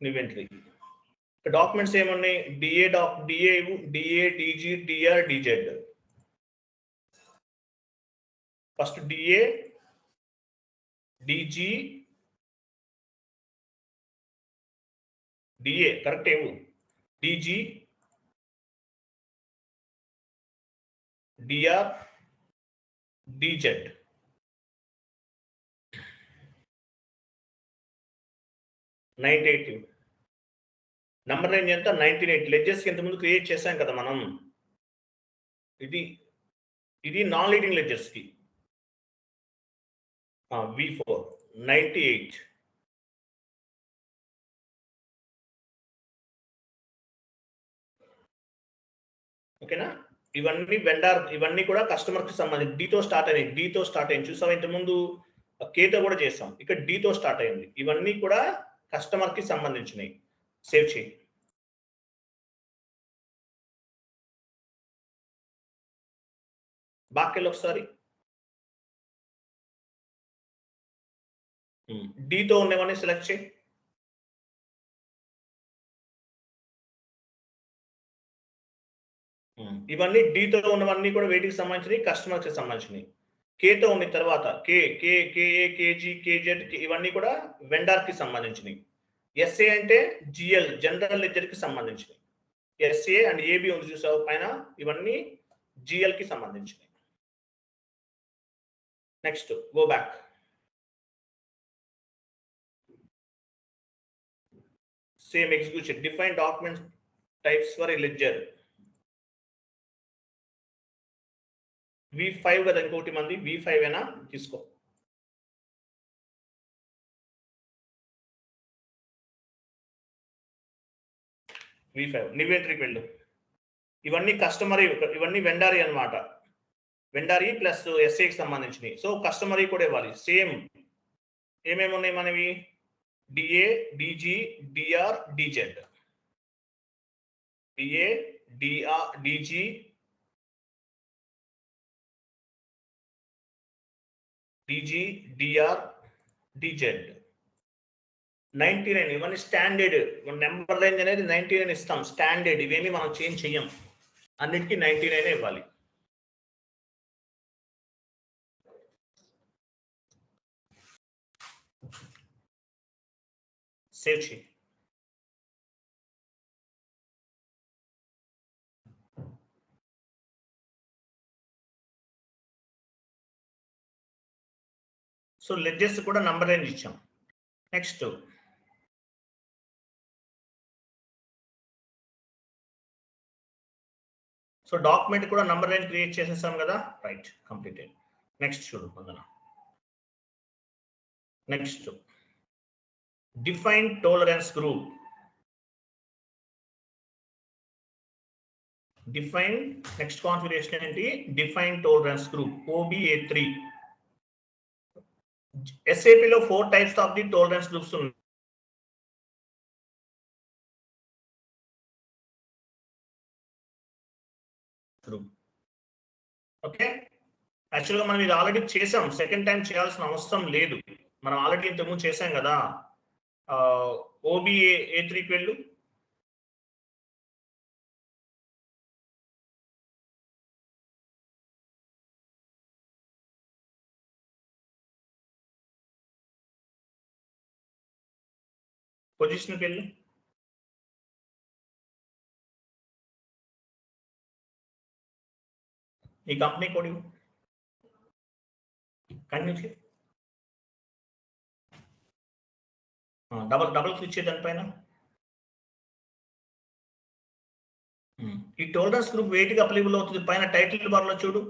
నివెంటరీ డాక్యుమెంట్స్ ఏమున్నాయి? DA, DG, DR, DZ. First DA, DG, DA correct ఏవు, DG, DR, DZ. Number range ఎంత? 98. లెడ్జెస్ ఇంత ముందు క్రియేట్ చేశాం కదా మనం. ఇది నాన్ లీడింగ్ లెడ్జెస్ కి. V4 98. ఓకేనా? ఇవన్నీ వెండర్, ఇవన్నీ కూడా కస్టమర్ కి సంబంధించి. D తో స్టార్ట్ అయింది చూసావా? ఇంత ముందు K తో కూడా చేసాం, ఇక్కడ D తో స్టార్ట్ అయింది. ఇవన్నీ కూడా కస్టమర్ కి సంబంధించినవి. సేవ్ చేయి. బాకెళ్ళి ఒకసారి D తో ఉన్నవన్నీ సెలెక్ట్ చేయి. ఇవన్నీ D తో ఉన్నవన్నీ కూడా వెయిట్కి సంబంధించినవి, కస్టమర్ కి సంబంధించినవి. K తో ఉన్న తర్వాత KA, KG, KZ ఇవన్నీ కూడా వెండర్ కి సంబంధించినవి. SA అంటే GL జనరల్ లెడ్జర్ కి సంబంధించినవి. SA అండ్ AB ఉంది చూసావు పైన, ఇవన్నీ GL కి సంబంధించినవి. Next go back. Same execution. Define document types for a ledger. V5 కదా ఇంకోటి మంది, V5 ఏనా? తీసుకో. V5 నివెంటరీకి వెళ్ళు. ఇవన్నీ కస్టమరీ, ఇవన్నీ వెండారీ అన్నమాట. వెండారీ ప్లస్ SAకి సంబంధించినవి. సో కస్టమరీ కూడా ఇవ్వాలి. సేమ్ ఏమేమి ఉన్నాయి మనవి? DA, DG, DR, DZ. DA, DR, DG, DR, DZ. 99 ఇవన్నీ స్టాండర్డ్. నెంబర్ రేంజ్ అనేది 99 ఇస్తాం స్టాండర్డ్. ఇవేమి మనం చేంజ్ చెయ్యం, అన్నిటికీ 99 ఇవ్వాలి. సేవ్ చేయి. సో లెడ్జెస్ కూడా నంబర్ రేంజ్ ఇచ్చాం. నెక్స్ట్ సో డాక్యుమెంట్ కూడా నంబర్ రేంజ్ క్రియేట్ చేసేసాం కదా, రైట్, కంప్లీటెడ్. నెక్స్ట్ చూడు పొందన. Next define tolerance group. Define next configuration ఏంటి? Define tolerance group OBA3. SAP లో 4 types of the tolerance groups ఉన్నాయి. ఓకే, యాక్చువల్గా మనం ఇది ఆల్రెడీ చేసాం, సెకండ్ టైం చేయాల్సిన అవసరం లేదు. మనం ఆల్రెడీ ఇంతకుముందు చేసాం కదా. OBA A3కి వెళ్ళు. పొజిషన్కి వెళ్ళు. ఈ company code continue double click చేయ దానిపైన. ఈ టోలరెన్స్ గ్రూప్ వేటికి అప్లికబుల్ అవుతుంది? పైన టైటిల్ బార్ లో చూడు,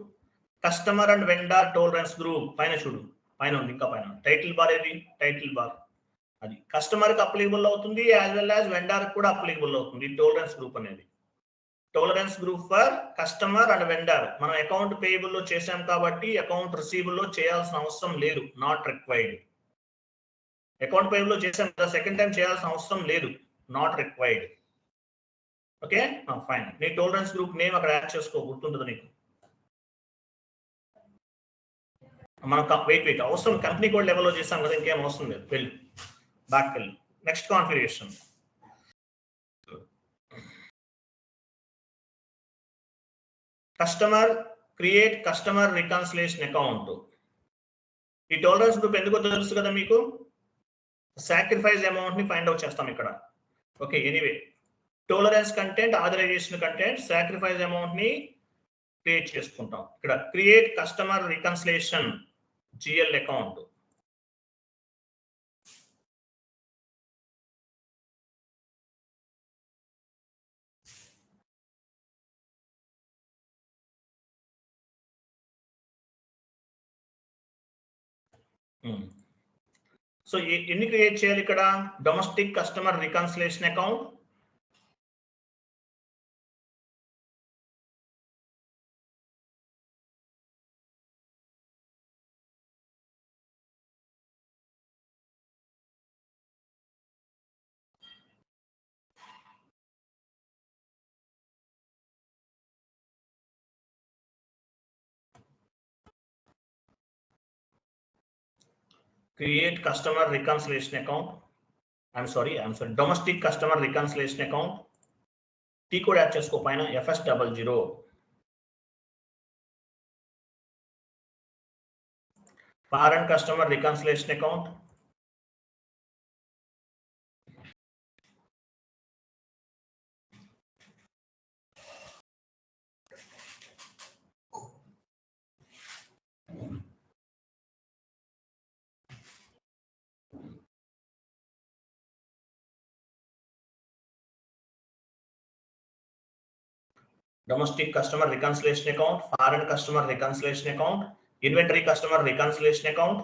customer and vendor tolerance group పైన చూడు, పైన ఉంది, ఇంకా పైన టైటిల్ బార్. ఏది టైటిల్ బార్? అది కస్టమర్ కి అప్లికబుల్ అవుతుంది, యాజ్ వెల్ యాజ్ వెండర్ కూడా అప్లికబుల్ అవుతుంది. టోలరెన్స్ గ్రూప్ అనేది tolerance group for customer and vendor. మనం అకౌంట్ పేయబుల్ లో చేసాం కాబట్టి అకౌంట్ రిసీవబుల్ లో చేయాల్సిన అవసరం లేదు, నాట్ రిక్వైర్డ్. అకౌంట్ పేయబుల్ లో చేసాం కదా, సెకండ్ టైం చేయాల్సిన అవసరం లేదు, నాట్ రిక్వైర్డ్. Okay fine. నీ టోలరెన్స్ గ్రూప్ నేమ్ అక్కడ యాడ్ చేసుకో, గుర్తుంటుంది నీకు. మనం వెయిట్ అవసరం, కంపెనీ కోడ్ లెవెల్లో చేసాం కదా, ఇంకేం అవసరం లేదు. వెళ్ళు, బ్యాక్ వెళ్ళు. Next configuration. Customer create customer reconciliation account. ఈ టోలరెన్స్ గ్రూప్ ఎందుకో తెలుసు కదా మీకు. సాక్రిఫైస్ అమౌంట్ ని ఫైండ్ అవుట్ చేస్తాం ఇక్కడ. Okay, anyway tolerance content, authorization content, sacrifice amount ని క్రియేట్ చేసుకుంటాం. ఇక్కడ create customer reconciliation GL account. So ఎన్ని క్రియేట్ చేయాలి ఇక్కడ? Domestic customer reconciliation account, create customer reconciliation account. I'm sorry, domestic customer reconciliation account. T code add చేసుకో పైన, FS00. foreign customer reconciliation account. Domestic customer reconciliation account, foreign customer reconciliation account, inventory customer reconciliation account,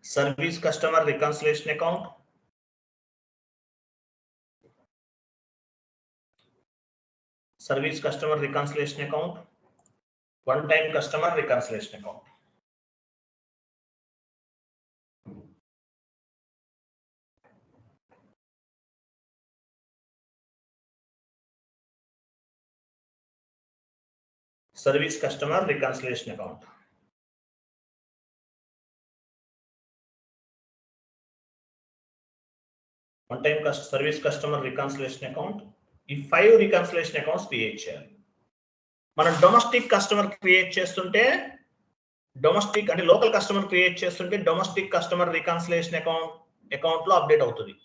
service customer reconciliation account, service customer reconciliation account, one time customer reconciliation account. Service customer reconciliation account. One time service customer reconciliation account. ఈ 5 reconciliation accounts create చేయాలి. మనం domestic customer create చేస్తుంటే, domestic అంటే local customer create చేస్తుంటే domestic customer reconciliation account లో update అవుతుంది.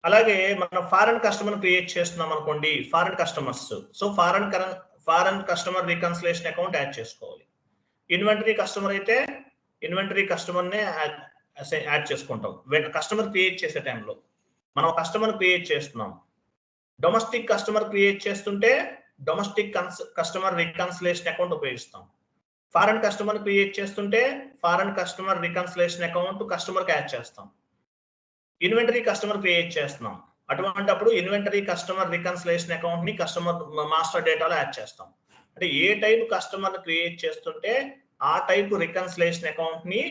అలాగే మనం ఫారెన్ కస్టమర్ క్రియేట్ చేస్తున్నాం అనుకోండి, foreign customers, so foreign customer reconciliation account add చేసుకోవాలి. ఇన్వెంటరీ కస్టమర్ అయితే ఇన్వెంటరీ కస్టమర్ నే యాడ్ చేసుకుంటాం. కస్టమర్ క్రియేట్ చేసే టైంలో మనం కస్టమర్ క్రియేట్ చేస్తున్నాం. డొమెస్టిక్ కస్టమర్ క్రియేట్ చేస్తుంటే డొమెస్టిక్ కస్టమర్ రికన్సిలేషన్ అకౌంట్ ఉపయోగిస్తాం. ఫారెన్ కస్టమర్ క్రియేట్ చేస్తుంటే foreign customer reconciliation account customer కి యాడ్ చేస్తాం. ఇన్వెంటరీ కస్టమర్ క్రియేట్ చేస్తున్నాం, అటువంటప్పుడు ఇన్వెంటరీ కస్టమర్ రికన్సిలేషన్ అకౌంట్ ని కస్టమర్ మాస్టర్ డేటాలో యాడ్ చేస్తాం. అంటే ఏ టైప్ కస్టమర్ క్రియేట్ చేస్తుంటే ఆ టైప్ రికన్సిలేషన్ అకౌంట్ ని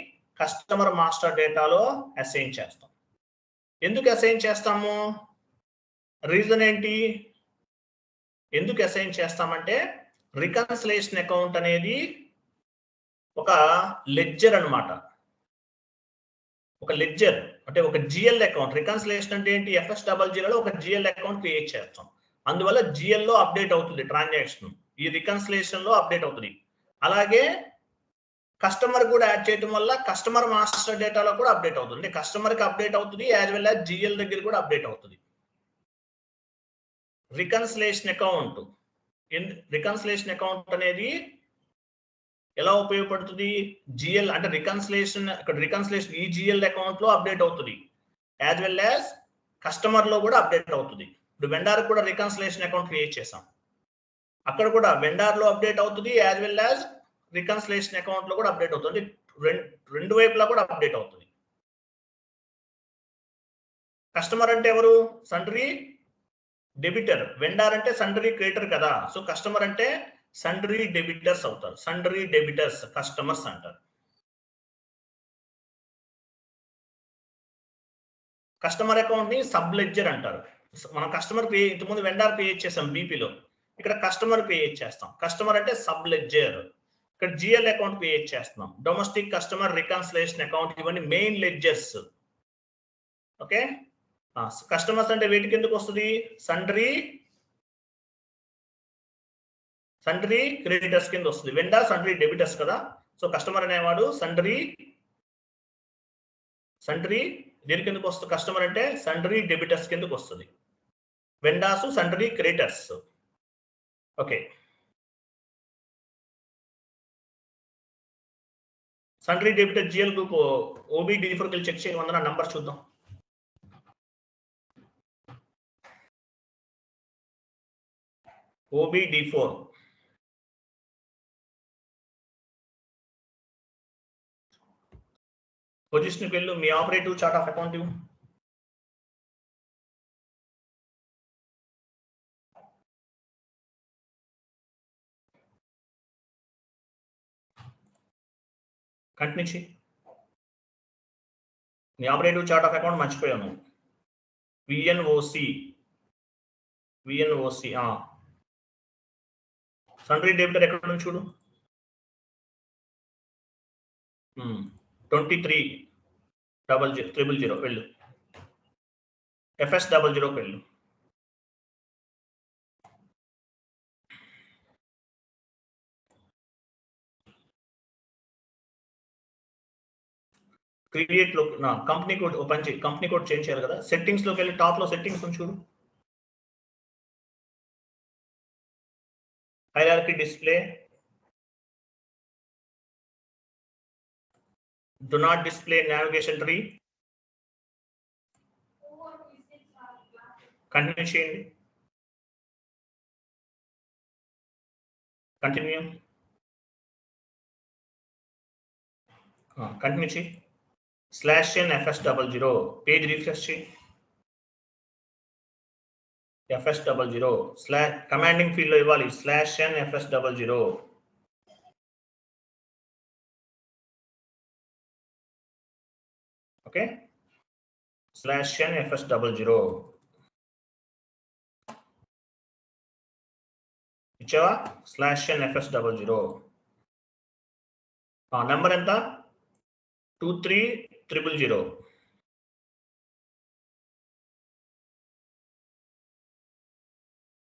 కస్టమర్ మాస్టర్ డేటాలో అసైన్ చేస్తాం. ఎందుకు అసైన్ చేస్తాము? రీజన్ ఏంటి? ఎందుకు అసైన్ చేస్తామంటే రికన్సిలేషన్ అకౌంట్ అనేది ఒక లెడ్జర్ అన్నమాట. ఒక లెడ్జర్ అంటే ఒక జిఎల్ అకౌంట్. రికన్సిలేషన్ అంటే ఏంటి? FS00 లో ఒక జిఎల్ అకౌంట్ క్రియేట్ చేస్తాం. అందువల్ల జిఎల్ లో అప్డేట్ అవుతుంది ట్రాన్సాక్షన్. ఈ రికన్సిలేషన్ లో అప్డేట్ అవుతుంది. అలాగే కస్టమర్ కూడా యాడ్ చేయడం వల్ల కస్టమర్ మాస్టర్ డేటాలో కూడా అప్డేట్ అవుతుంది. అంటే కస్టమర్ కి అప్డేట్ అవుతుంది, యాజ్ వెల్ యాజ్ జిఎల్ దగ్గర కూడా అప్డేట్ అవుతుంది. రికన్సిలేషన్ అకౌంట్ అనేది ఎలా ఉపయోగపడుతుంది? జిఎల్ అంటే రికన్సిలేషన్ ఈ జిఎల్ అకౌంట్ లో అప్డేట్ అవుతుంది, యాజ్ వెల్ యాజ్ కస్టమర్ లో కూడా అప్డేట్ అవుతుంది. ఇప్పుడు వెండార్ కూడా రికన్సిలేషన్ అకౌంట్ క్రియేట్ చేసాం, అక్కడ కూడా వెండార్ లో అప్డేట్ అవుతుంది, as well as reconciliation account లో కూడా అప్డేట్ అవుతుంది. రెండు వైపులా కూడా అప్డేట్ అవుతుంది. కస్టమర్ అంటే ఎవరు? Sundry debtor. వెండార్ అంటే సండ్రీ క్రెడిటర్ కదా. సో కస్టమర్ అంటే సండ్రీ డెబిటర్స్ అవుతారు. సండ్రీ డెబిటర్స్ కస్టమర్స్ అంటారు. కస్టమర్ అకౌంట్ ని సబ్ లెడ్జర్ అంటారు. మనం కస్టమర్ ఇంతకుముందు వెండార్ క్రియేట్ చేసాం బీపీలో, ఇక్కడ కస్టమర్ క్రియేట్ చేస్తాం. కస్టమర్ అంటే సబ్ లెడ్జర్. ఇక్కడ జిఎల్ అకౌంట్ క్రియేట్ చేస్తున్నాం. డొమెస్టిక్ కస్టమర్ రికన్సిలేషన్ అకౌంట్, ఇవన్నీ మెయిన్ లెడ్జర్స్. ఓకే, కస్టమర్స్ అంటే వీటి కిందకు వస్తుంది సండ్రీ క్రెడిటర్స్ కింద వస్తుంది. వెండార్ సండ్రీ డెబిటర్స్ కదా. సో కస్టమర్ అనేవాడు సండ్రీ దేని కిందకు వస్తుంది? కస్టమర్ అంటే సండ్రీ డెబిటర్స్ కిందకు వస్తుంది. Vendors sundry creditors. Okay, sundry debtor GL group OBD4 కి చెక్ చేయమన్నా నంబర్ చూద్దాం. OBD4 పొజిషన్కి వెళ్ళు, మీ ఆపరేటివ్ చార్ట్ ఆఫ్ అకౌంట్ ఇవ్వు. కంటిన్యూ చేయి. నీ ఆపరేటివ్ చార్ట్ ఆఫ్ అకౌంట్ మర్చిపోయాను. VNOC సండ్రీ డెబిటర్ ఎక్కడ నుంచి చూడు. 230000 వెళ్ళు. FS00కి వెళ్ళు. క్రియేట్ లో కంపెనీ కోడ్ ఓపెన్ చేయి. కంపెనీ కోడ్ చేంజ్ చేయాలి కదా. సెట్టింగ్స్ లోకి వెళ్ళి టాప్ లో సెట్టింగ్స్ చూడు. Hierarchy display, do not display navigation tree. Continue చేయండి. కంటిన్యూ చేయి. /n FS00 పేజ్ రిఫ్రెష్ చేయి. FS00 కమాండింగ్ ఫీల్డ్ లో ఇవ్వాలి. /n FS00. Okay, /n FS00 ఇచ్చావా? /n FS00 నెంబర్ ఎంత? 23000.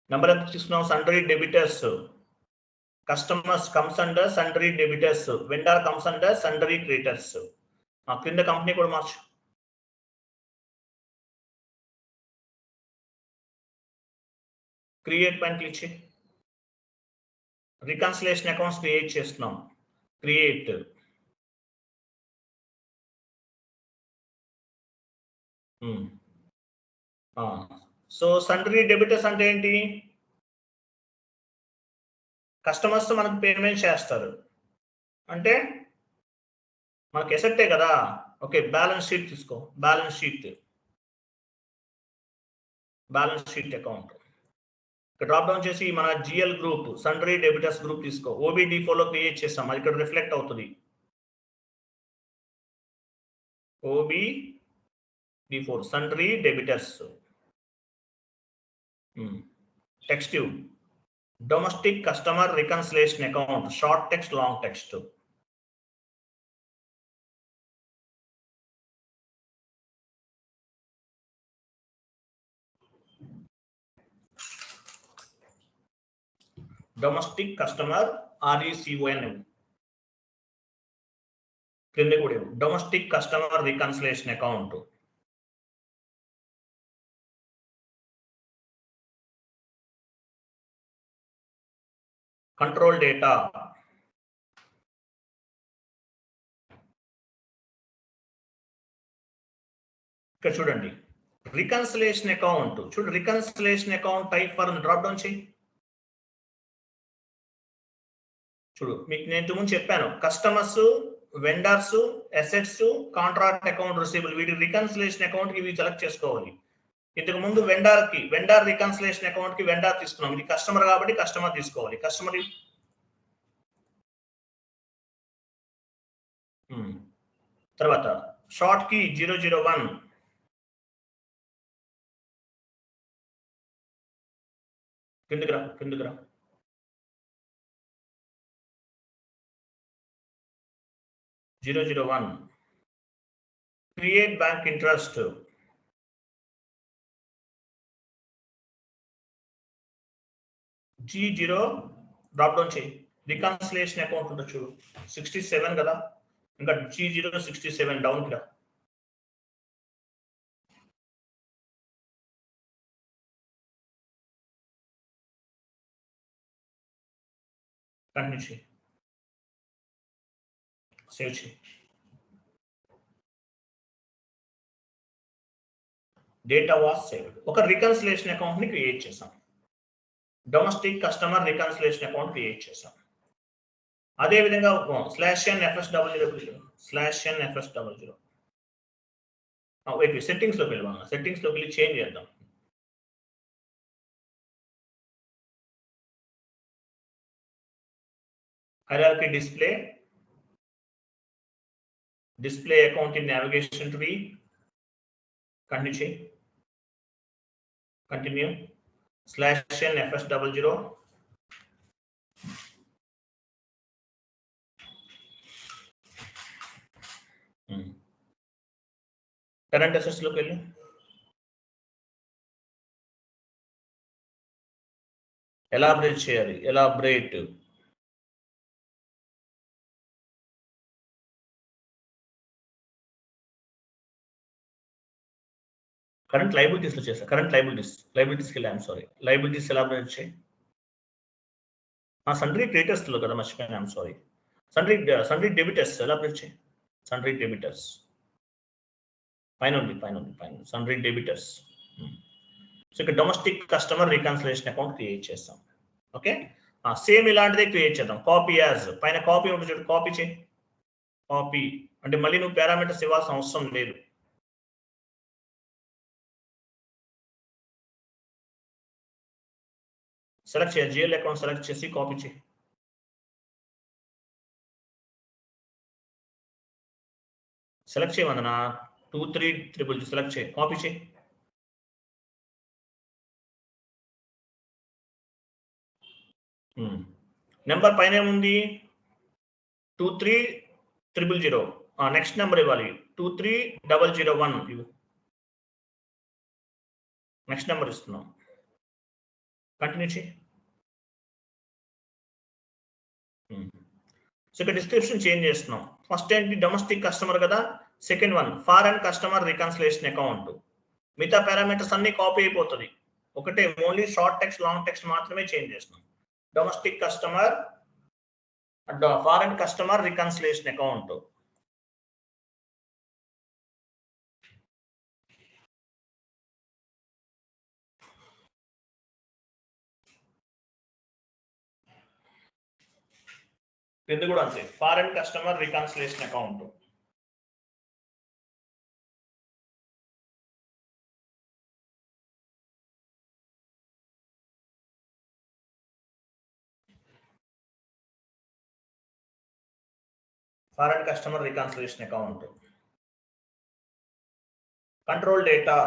నెంబర్ ఎంత తీసుకున్నాం? Sundry debtors. Customers comes under sundry debtors, vendor comes under sundry creditors. కింద కంపెనీ కూడా మార్చు. క్రియేట్ పైన క్లిక్ చేయి. రికన్సిలేషన్ అకౌంట్స్ క్రియేట్ చేస్తున్నాం. క్రియేట్. సో సండ్రీ డెబిటర్స్ అంటే ఏంటి? కస్టమర్స్ మనకు పేమెంట్ చేస్తారు అంటే మనకి ఎసెట్టే కదా. ఓకే, బ్యాలెన్స్ షీట్ తీసుకో. Balance sheet balance sheet account. ఇక్కడ డ్రాప్ డౌన్ చేసి మన GL group sundry debtors group తీసుకో. OBD4 లో క్రియేట్ చేస్తాం, అది ఇక్కడ రిఫ్లెక్ట్ అవుతుంది. OBD4 sundry debtors. Text domestic customer reconciliation account, short text long text. Domestic customer RECON కింద కూడా domestic customer reconciliation account. Control data, ఇక్కడ చూడండి రికన్సిలేషన్ అకౌంట్. చూడు reconciliation account type for drop down చేయి. చూడు మీకు నేను ఇంతకుముందు చెప్పాను, customers, vendors, assets, contract account receivable, వీటి రికన్సిలేషన్ అకౌంట్ ఇవి సెలెక్ట్ చేసుకోవాలి. ఇంతకు ముందు వెండర్ రికన్సిలేషన్ అకౌంట్ కి వెండర్ తీసుకున్నాం, ఇది కస్టమర్ కాబట్టి కస్టమర్ తీసుకోవాలి. కస్టమర్ తర్వాత షార్ట్ కి 001 కిందకి రా 001 create bank interest. G0 drop down చేయి, రికన్సిలేషన్ అకౌంట్ ఉంటుంది చూడు 67 కదా, ఇంకా G0 67 డౌన్ కి రా. కంటిన్యూ చేయి, సేవ్ చేయి. Data was saved. ఒక రికన్సిలేషన్ అకౌంట్ ని క్రియేట్ చేసాం, domestic customer reconciliation account create చేసాం. అదే విధంగా /n/FS00 సెట్టింగ్స్ లోకి వెళ్ళి సెట్టింగ్స్ లోకి వెళ్ళి చేంజ్ చేద్దాం. Hierarchy display account in navigation tree. Continue /n/FS00 current assets లోకి వెళ్ళి ఎలాబరేట్ చేయాలి. ఎలాబరేట్ కరెంట్ లైబిలిటీస్ లో చేస్తా. కరెంట్ లైబిలిటీస్కి వెళ్ళి సారీ, లైబిలిటీస్ ఎలాబరేట్ చేయి. సండ్రీ క్రెడిటర్స్ లో కదా మర్చిపోయాను, సారీ. సండ్రీ డెబిటర్స్ ఎలాబరేట్ చేయి. సండ్రీ డెబిటర్స్ పైన సండ్రీ డెబిటర్స్. సో ఇక్కడ domestic customer reconciliation account create చేస్తాం. ఓకే, సేమ్ ఇలాంటిదే క్రియేట్ చేద్దాం. కాపీ యాజ్ పైన కాపీ ఉంటుంది చూడు, కాపీ చేయి. కాపీ అంటే మళ్ళీ నువ్వు పారామీటర్స్ ఇవ్వాల్సిన అవసరం లేదు. సెలెక్ట్ చేయాలి, జిఎల్ అకౌంట్ సెలెక్ట్ చేసి కాపీ చేయి. సెలెక్ట్ చేయమన్నా 2300 సెలెక్ట్ చేయి, కాపీ చేయి. నెంబర్ పైన ఏముంది 23000. నెక్స్ట్ నెంబర్ ఇవ్వాలి 23001. నెక్స్ట్ నెంబర్ ఇస్తున్నాం, కంటిన్యూ చేయి. సో ఇక్కడ డిస్క్రిప్షన్ చేంజ్ చేస్తున్నాం. ఫస్ట్ ఏంటి డొమెస్టిక్ కస్టమర్ కదా, second one foreign customer reconciliation account. మిగతా పారామీటర్స్ అన్ని కాపీ అయిపోతుంది, ఒకటే only short text long text మాత్రమే చేంజ్ చేస్తున్నాం. Domestic customer foreign customer reconciliation account. కింద కూడా అంతే, foreign customer reconciliation account. Foreign customer reconciliation account. Control data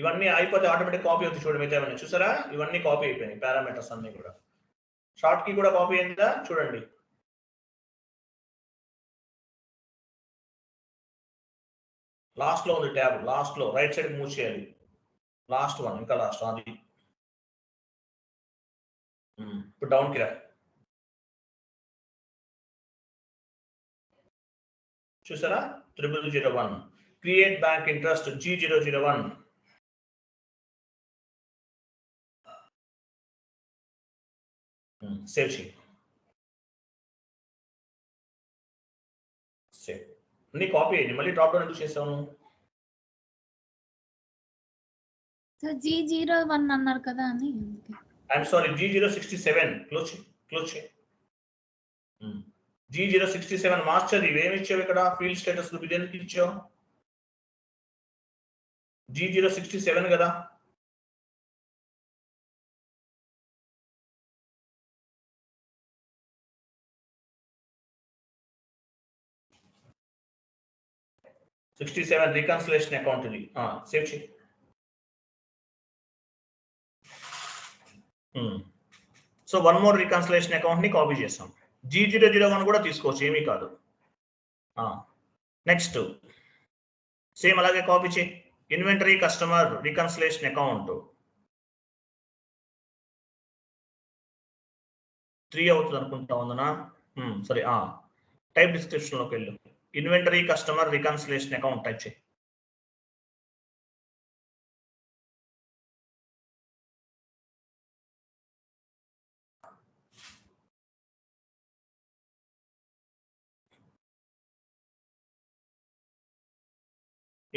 ఇవన్నీ అయిపోతే ఆటోమేటిక్ కాపీ అవుతుంది. చూడండి మిగతా ఇవన్నీ చూసారా, ఇవన్నీ కాపీ అయిపోయినాయి. పారామీటర్స్ అన్ని కూడా. షార్ట్ కీ కూడా కాపీ అయిందా చూడండి. లాస్ట్ లో ఉంది ట్యాబ్, లాస్ట్ లో రైట్ సైడ్ మూవ్ చేయాలి. లాస్ట్ వన్, ఇంకా లాస్ట్ అది. ఇప్పుడు డౌన్ కి రా. చూసారా 0001 create bank interest G001. Save చేయి. సేవ్ అన్ని కాపీ అయ్యింది. మళ్ళీ డ్రాప్ డౌన్ ఎందుకు చేసాను? సార్ G01 అన్నారు కదా అని. ఐఎమ్ సారీ, G067 క్లోజ్ చేయి. G067 మాస్టర్ ఇవేమి ఇచ్చావు ఇక్కడ? ఫీల్డ్ స్టేటస్ గ్రూప్ దేనికి ఇచ్చావు? G067 కదా. రికన్సిలేషన్ అకౌంట్ ఇది. సేవ్ చేయి. So one more reconciliation account ని కాపీ చేసాం. G001 కూడా తీసుకోవచ్చు, ఏమీ కాదు. నెక్స్ట్ సేమ్ అలాగే కాపీ చేయి. ఇన్వెంటరీ కస్టమర్ రికన్సిలేషన్ అకౌంట్ 3 అవుతుంది అనుకుంటా ఉందనా? సరే, టైప్ డిస్క్రిప్షన్ లోకి వెళ్ళు. Inventory customer reconciliation account type చేయి.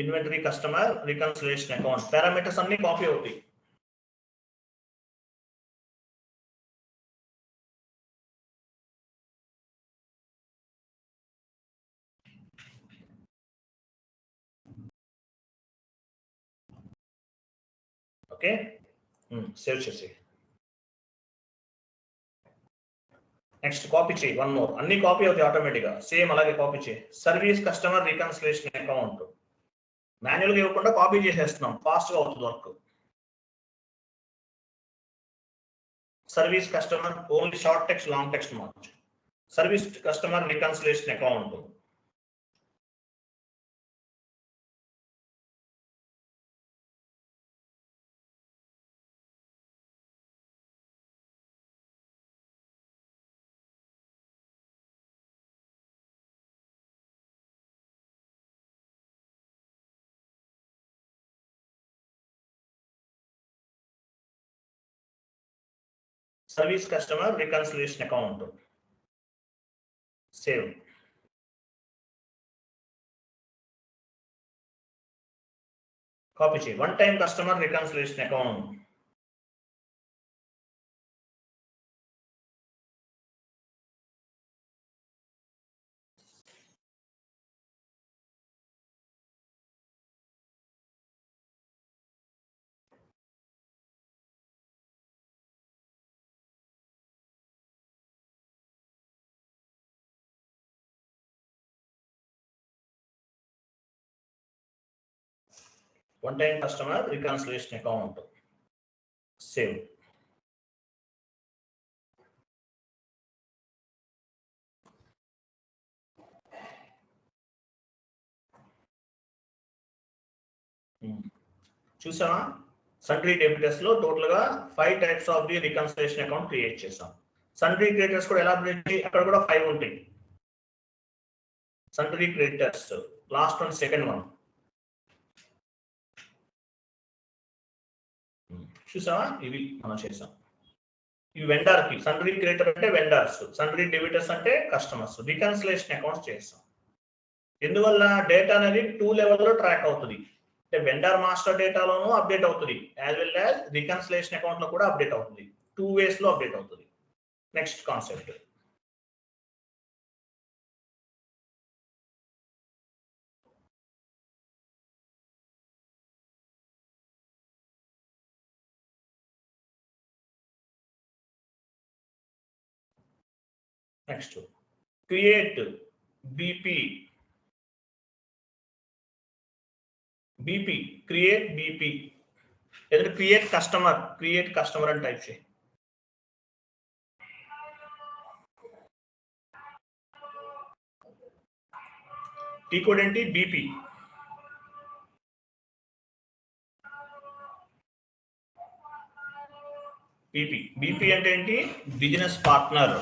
Inventory customer reconciliation account parameters అన్ని కాపీ అవుతాయి. ఓకే, సేవ్ చేసి నెక్స్ట్ కాపీ చేయి. వన్ మోర్, అన్ని కాపీ అవుతాయి ఆటోమేటిక్ గా. సేమ్ అలాగే కాపీ చేయి. Service customer reconciliation account manual గా ఇవ్వకుండా కాపీ చేసేస్తున్నాం, ఫాస్ట్ గా అవుతుంది work. Service customer only short text long text మార్చు. Service customer reconciliation account. Service customer reconciliation account save. Copy చేయి. One time customer reconciliation account. One time customer reconciliation account save. చూసావా, sundry debtors లో total గా 5 types of the reconciliation account create చేసాం. Sundry creators కూడా ఎలా create, అక్కడ కూడా 5 ఉంటాయి. Sundry creditors last one, second one చూసావా, ఇవి మనం చేసాం. ఇవి వెండర్ కి. సన్రీ క్రియేటర్ అంటే వెండర్స్, సన్రీ డెబిటర్స్ అంటే కస్టమర్స్. రికన్సిలేషన్ అకౌంట్స్ చేస్తాం. ఎందువల్ల డేటా అనేది 2 లెవెల్లో ట్రాక్ అవుతుంది. అంటే వెండర్ మాస్టర్ డేటాలోనూ అప్డేట్ అవుతుంది, as well as reconciliation account లో కూడా అప్డేట్ అవుతుంది. 2 వేస్ లో అప్డేట్ అవుతుంది. Next concept create BP create BP లేదా క్రియేట్ కస్టమర్ అని టైప్ చేయి. టీ కోడ్ ఏంటి? బీపీ. బీపీ అంటే ఏంటి? Business partner.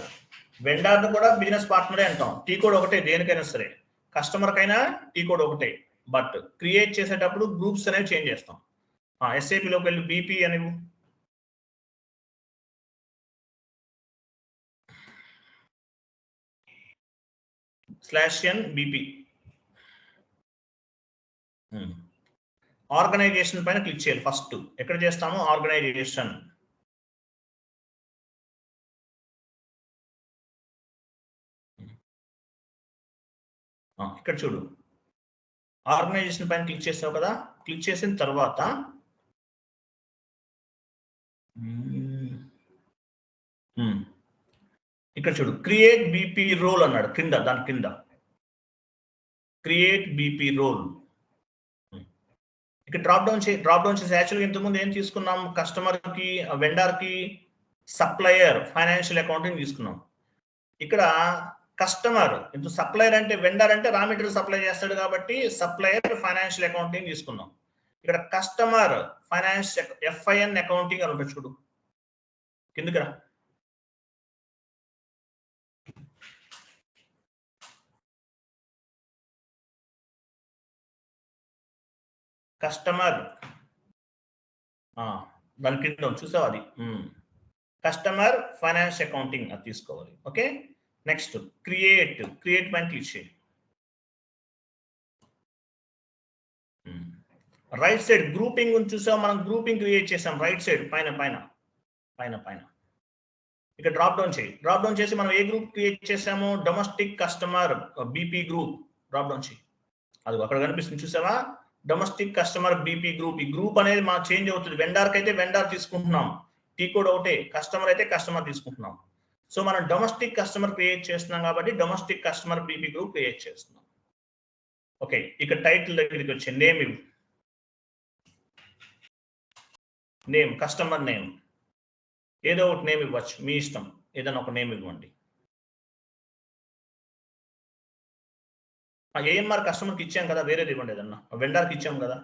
వెండర్ను కూడా బిజినెస్ పార్ట్నరే అంటాం. టీ కోడ్ ఒకటే దేనికైనా సరే, కస్టమర్ కైనా టీ కోడ్ ఒకటే. బట్ క్రియేట్ చేసేటప్పుడు గ్రూప్స్ అనేవి చేంజ్ చేస్తాం. ఎస్ఏపిలోకి వెళ్ళి బీపీ అనేవి /n బీపీ. ఆర్గనైజేషన్ పైన క్లిక్ చేయాలి. ఫస్ట్ ఎక్కడ చేస్తాము? ఆర్గనైజేషన్. ఇక్కడ చూడు, ఆర్గనైజేషన్ పైన క్లిక్ చేసావు కదా. క్లిక్ చేసిన తర్వాత ఇక్కడ చూడు, క్రియేట్ బీపీ రోల్ అన్నాడు కింద. దాని కింద క్రియేట్ బీపీ రోల్. ఇక్కడ డ్రాప్ డౌన్ చేసి యాక్చువల్గా ఇంతకుముందు ఏం తీసుకున్నాం? కస్టమర్ కి, వెండర్ కి, సప్లయర్, ఫైనాన్షియల్ అకౌంటింగ్ తీసుకున్నాం. ఇక్కడ కస్టమర్ ఇంటూ సప్లయర్ అంటే వెండర్ అంటే రా మెటీరియల్ సప్లై చేస్తాడు కాబట్టి సప్లయర్ ఫైనాన్షియల్ అకౌంటింగ్ తీసుకున్నాం. ఇక్కడ కస్టమర్ ఫైనాన్స్ FIN అకౌంటింగ్ అని ఉంటుంది చూడు, కిందకి రా. కస్టమర్ దాని కింద చూసావు, అది కస్టమర్ ఫైనాన్స్ అకౌంటింగ్ అది తీసుకోవాలి. ఓకే, నెక్స్ట్ క్రియేట్ పైన క్లిక్ చేయి. రైట్ సైడ్ గ్రూపింగ్ చూసాం, మనం గ్రూపింగ్ క్రియేట్ చేసాం. రైట్ సైడ్ పైన ఇక్కడ డ్రాప్ డౌన్ చేసి మనం ఏ గ్రూప్ క్రియేట్ చేసాము? Domestic customer BP group. Drop down చేయి, అది అక్కడ కనిపిస్తుంది చూసావా? Domestic customer BP group. ఈ గ్రూప్ అనేది మనం చేంజ్ అవుతుంది. వెండర్కి అయితే వెండర్ తీసుకుంటున్నాం, టీ కోడ్ ఒకటే. కస్టమర్ అయితే కస్టమర్ తీసుకుంటున్నాం. సో మనం డొమెస్టిక్ కస్టమర్ క్రియేట్ చేస్తున్నాం కాబట్టి domestic customer BP group create చేస్తున్నాం. ఓకే, ఇక టైటిల్ దగ్గరికి వచ్చే నేమ్ కస్టమర్ నేమ్, ఏదో ఒకటి నేమ్ ఇవ్వచ్చు, మీ ఇష్టం. ఏదైనా ఒక నేమ్ ఇవ్వండి. ఏఎంఆర్ కస్టమర్కి ఇచ్చాం కదా, వేరేది ఇవ్వండి. ఏదన్నా వెండర్కి ఇచ్చాం కదా.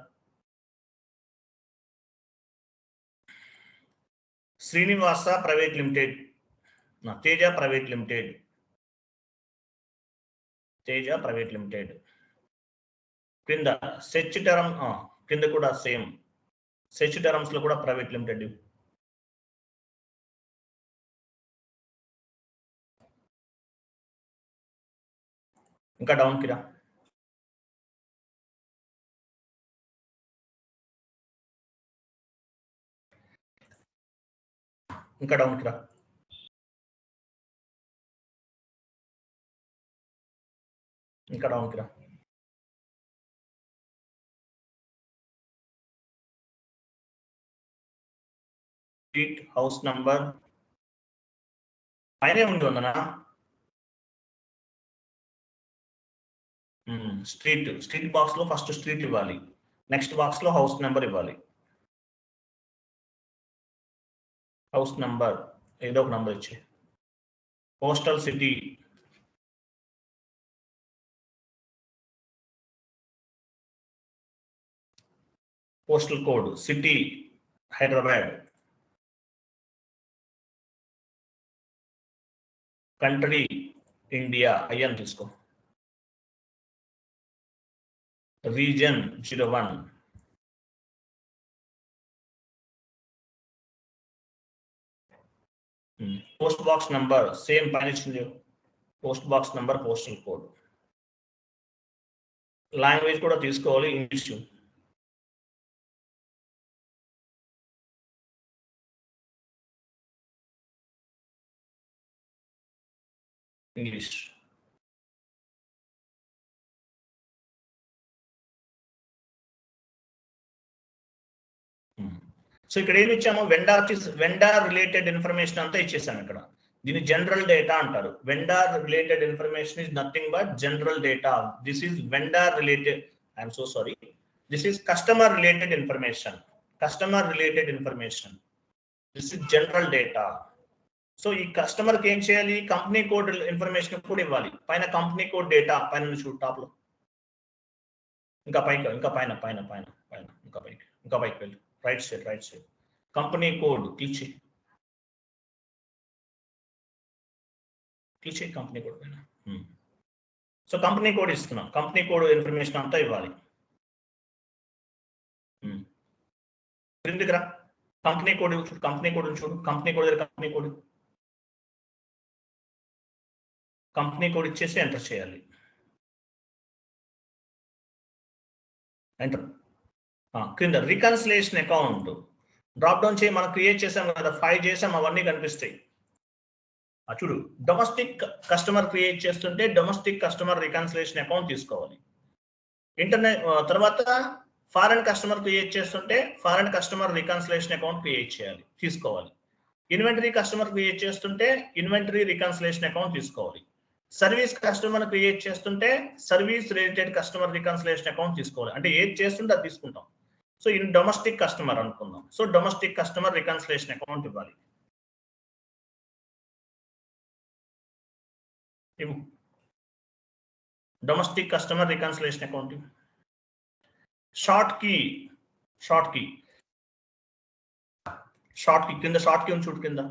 Srinivasa private limited, Teja private limited. కింద సెర్చ్ టర్మ్ కింద కూడా సేమ్, సెర్చ్ టర్మ్స్ లో కూడా ప్రైవేట్ లిమిటెడ్. ఇంకా డౌన్ కి రా. ఇంకా డౌన్ కి రా. ఇంకా డౌన్ కి రా. స్ట్రీట్, హౌస్ నంబర్ పైనే ఉంటుందనా? స్ట్రీట్ బాక్స్ లో ఫస్ట్ స్ట్రీట్ ఇవ్వాలి, నెక్స్ట్ బాక్స్ లో హౌస్ నెంబర్ ఇవ్వాలి. హౌస్ నంబర్ ఏదో ఒక నంబర్ ఇచ్చి, postal city, postal code, city Hyderabad, country India, IN తీసుకో, reason 01, post box number same పైన ఇచ్చింది, post box number, postal code. Language కూడా తీసుకోవాలి, ఇంగ్లీష్. సో ఇక్కడ ఏమి ఇచ్చాము? వెండర్ రిలేటెడ్ ఇన్ఫర్మేషన్ అంతా ఇచ్చేసాను ఇక్కడ. దీని జనరల్ డేటా అంటారు. Vendor related information is nothing but general data. This is vendor related, I'm so sorry, this is customer related information. Customer related information, this is general data. So ఈ customer కి ఏం చేయాలి? Company code information కూడా ఇవ్వాలి. పైన company code data పైన చూడు top లో, ఇంకా పైకి, ఇంకా పైన పైన పైన పైన ఇంకా పైకి, ఇంకా పైకి వెళ్ళి right side company code click చేయి, కంపెనీ కోడ్ పైన. సో కంపెనీ కోడ్ ఇస్తున్నాం, కంపెనీ కోడ్ ఇన్ఫర్మేషన్ అంతా ఇవ్వాలి. క్రిందికి రా, కంపెనీ కోడ్ చూడు, కంపెనీ కోడ్ చూడు, కంపెనీ కోడ్ కంపెనీ కోడ్ ఇచ్చేసి ఎంటర్ చేయాలి. ఎంటర్. క్రింద రికన్సిలేషన్ అకౌంట్ డ్రాప్ డౌన్ చేయి. మనం క్రియేట్ చేసాం కదా, 5 చేసాం, అవన్నీ కనిపిస్తాయి. చూడు, డొమెస్టిక్ కస్టమర్ క్రియేట్ చేస్తుంటే డొమెస్టిక్ కస్టమర్ రికన్సిలేషన్ అకౌంట్ తీసుకోవాలి. ఇంటర్నెట్ తర్వాత ఫారెన్ కస్టమర్ క్రియేట్ చేస్తుంటే foreign customer reconciliation account create చేయాలి, తీసుకోవాలి. ఇన్వెంటరీ కస్టమర్ క్రియేట్ చేస్తుంటే ఇన్వెంటరీ రికన్సిలేషన్ అకౌంట్ తీసుకోవాలి. సర్వీస్ కస్టమర్ క్రియేట్ చేస్తుంటే service related customer reconciliation account తీసుకోవాలి. అంటే ఏది చేస్తుంటే అది తీసుకుంటాం. సో ఇన్ డొమెస్టిక్ కస్టమర్ అనుకుందాం. So domestic customer reconciliation account ఇవ్వాలి. Domestic customer reconciliation account. Short key కింద షార్ట్ కీ చూడు, కింద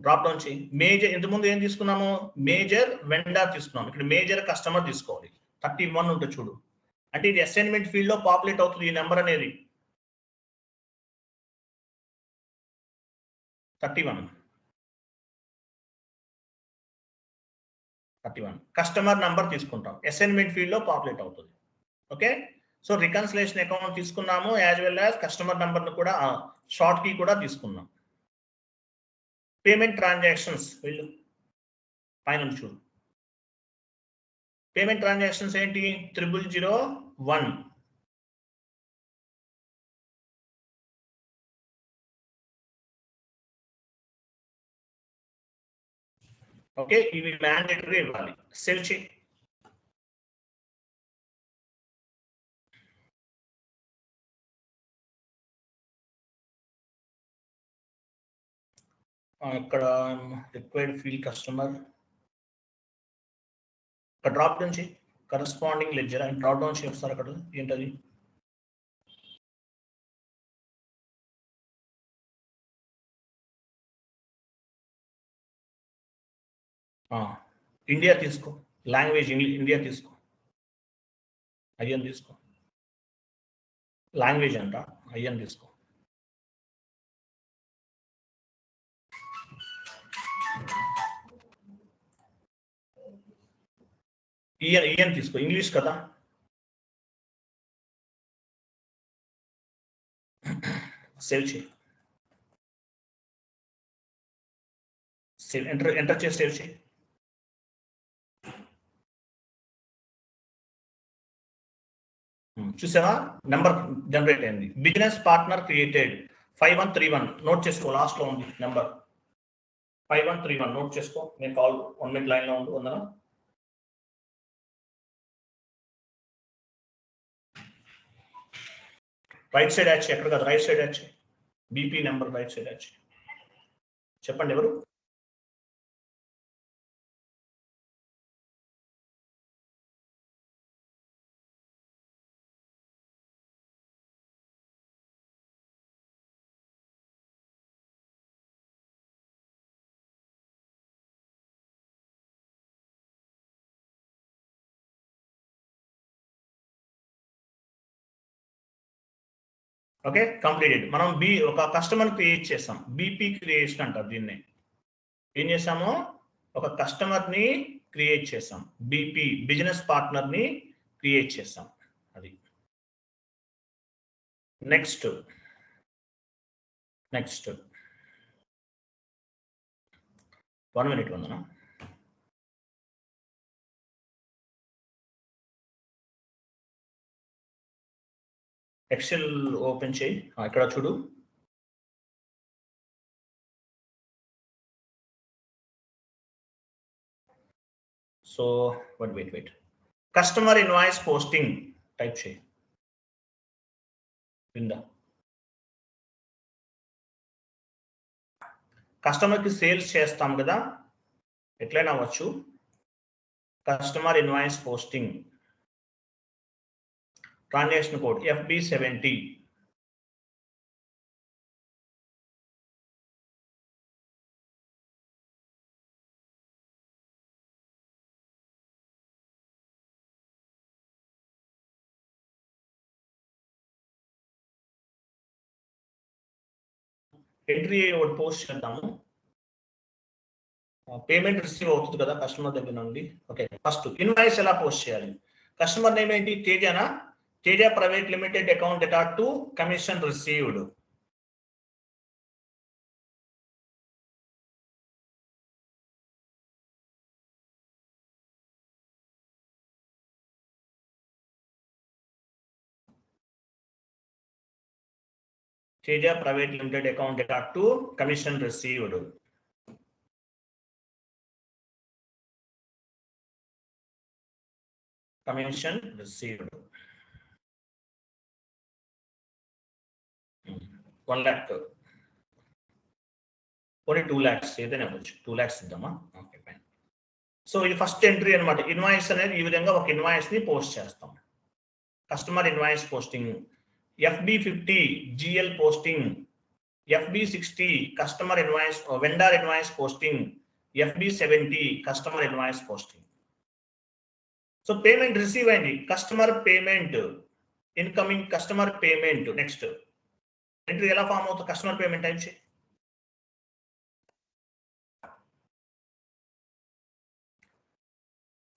డ్రాప్ డౌన్ చేయి. మేజర్, ఇంతకుముందు ఏం తీసుకున్నాము? మేజర్ వెండర్ తీసుకున్నాం. ఇక్కడ మేజర్ కస్టమర్ తీసుకోవాలి. 31 ఉంటుంది చూడు, అంటే ఇది అసైన్మెంట్ ఫీల్డ్ లో పాపులేట్ అవుతుంది ఈ నెంబర్ అనేది. 31 కస్టమర్ నంబర్ తీసుకుంటాం, అసైన్మెంట్ ఫీల్డ్ లో పాపులేట్ అవుతుంది. ఓకే, సో రికన్సిలేషన్ అకౌంట్ తీసుకున్నాము, as well as customer number కూడా, షార్ట్ కీ కూడా తీసుకున్నాం. పేమెంట్ ట్రాన్సాక్షన్స్ వెళ్ళు, పైన చూడు. పేమెంట్ ట్రాన్సాక్షన్స్ ఏంటి? 0001. ఓకే, ఇవి మ్యాండేటరీ ఇవ్వాలి. సేవ్ చేయి. ఇక్కడ రిక్వైర్డ్ ఫీల్డ్ కస్టమర్, ఇక్కడ డ్రాప్ డౌన్ చేయి. Corresponding ledger and drop down చేయి సార్. అక్కడ ఏంటది? ఇండియా తీసుకో, లాంగ్వేజ్ ఇండియా తీసుకో, ఐఎన్ తీసుకో, లాంగ్వేజ్ అంట ఐఎన్ తీసుకో. ఈఎన్ తీసుకో, ఇంగ్లీష్ కదా. సేవ్ చేయి. సేవ్, ఎంటర్ చేసి సేవ్ చేయి. చూసావా, నెంబర్ జనరేట్ అయింది. Business partner created 5131. నోట్ చేసుకో, లాస్ట్ లో ఉంది నెంబర్ 5131. నోట్ చేసుకో. నేను కాల్ 1 minute లైన్ లో ఉండు. ఉందా? రైట్ సైడ్ యాడ్ చేయి. ఎక్కడ కాదు, రైట్ సైడ్ యాడ్ చేయి. BP number right side add చేయి. చెప్పండి ఎవరు? Okay, completed. మనం ఒక కస్టమర్ క్రియేట్ చేసాం, బీపీ క్రియేషన్ అంటారు దీన్ని. ఏం చేసాము? ఒక కస్టమర్ ని క్రియేట్ చేసాం, బీపీ బిజినెస్ పార్ట్నర్ ని క్రియేట్ చేసాం. అది నెక్స్ట్ 1 minute ఉందనా? ఎక్సెల్ ఓపెన్ చేయి. ఇక్కడ చూడు, so wait customer invoice posting type చేయి కింద. కస్టమర్కి సేల్స్ చేస్తాం కదా, ఎట్లయినా అవ్వచ్చు. Customer invoice posting transaction code FB70. Entry ఒకటి పోస్ట్ చేద్దాము. పేమెంట్ రిసీవ్ అవుతుంది కదా కస్టమర్ దగ్గర నుండి. ఓకే, ఫస్ట్ ఇన్వాయిస్ ఎలా పోస్ట్ చేయాలి? కస్టమర్ నేమ్ ఏంటి? తేజనా. Teja private limited account data to commission received. Teja private limited account data to commission received. Commission received 1 lakh, పోనీ 2 lakhs ఏదైనా అవ్వచ్చు. 2 lakhs ఇద్దామా? Okay fine. సో ఇది ఫస్ట్ ఎంట్రీ అనమాట. ఇన్వాయిస్ అనేది ఈ విధంగా ఒక ఇన్వాయిస్ ని పోస్ట్ చేస్తాం. Customer invoice posting, FB50 GL posting, FB60 customer invoice vendor invoice posting, FB70 customer invoice posting. So payment receive అయింది, customer payment, incoming customer payment. Next entry ఎలా form అవుతుంది? కస్టమర్ పేమెంట్ టైప్ చేయి.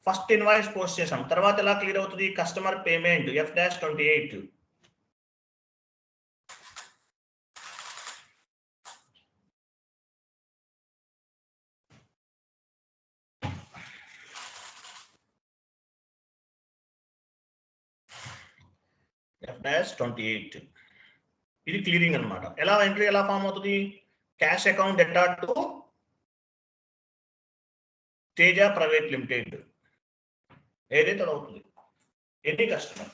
First invoice post చేసాం, తర్వాత ఎలా clear అవుతుంది? Customer payment F-28. F-28 ఇది clearing అనమాట. ఎలా ఎంట్రీ ఎలా ఫామ్ అవుతుంది? Cash account data to Teja private limited ఏదైతే అవుతుంది. ఎన్ని కస్టమర్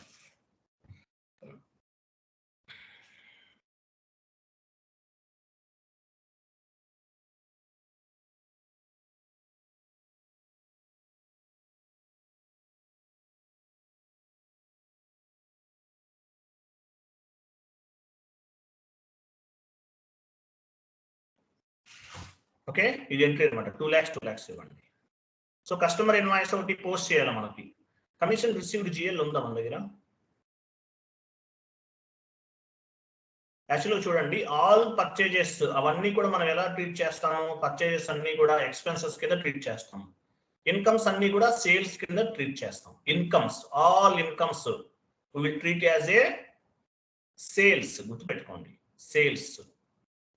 ఓకే, ఇది ఎంట్రీ అనమాట. 2 lakhs ఇవ్వండి. సో కస్టమర్ ఇన్వాయిస్ ఒకటి పోస్ట్ చేయాలి మనకి. కమిషన్ రిసీవ్డ్ GL ఉందా మన దగ్గర? యాక్చువల్గా చూడండి, ఆల్ పర్చేజెస్ అవన్నీ కూడా మనం ఎలా ట్రీట్ చేస్తాము? పర్చేజెస్ అన్ని కూడా ఎక్స్పెన్సెస్ కింద ట్రీట్ చేస్తాం. ఇన్కమ్స్ అన్ని కూడా సేల్స్ కింద ట్రీట్ చేస్తాం. Incomes, all incomes will treat as a sales. గుర్తుపెట్టుకోండి, సేల్స్.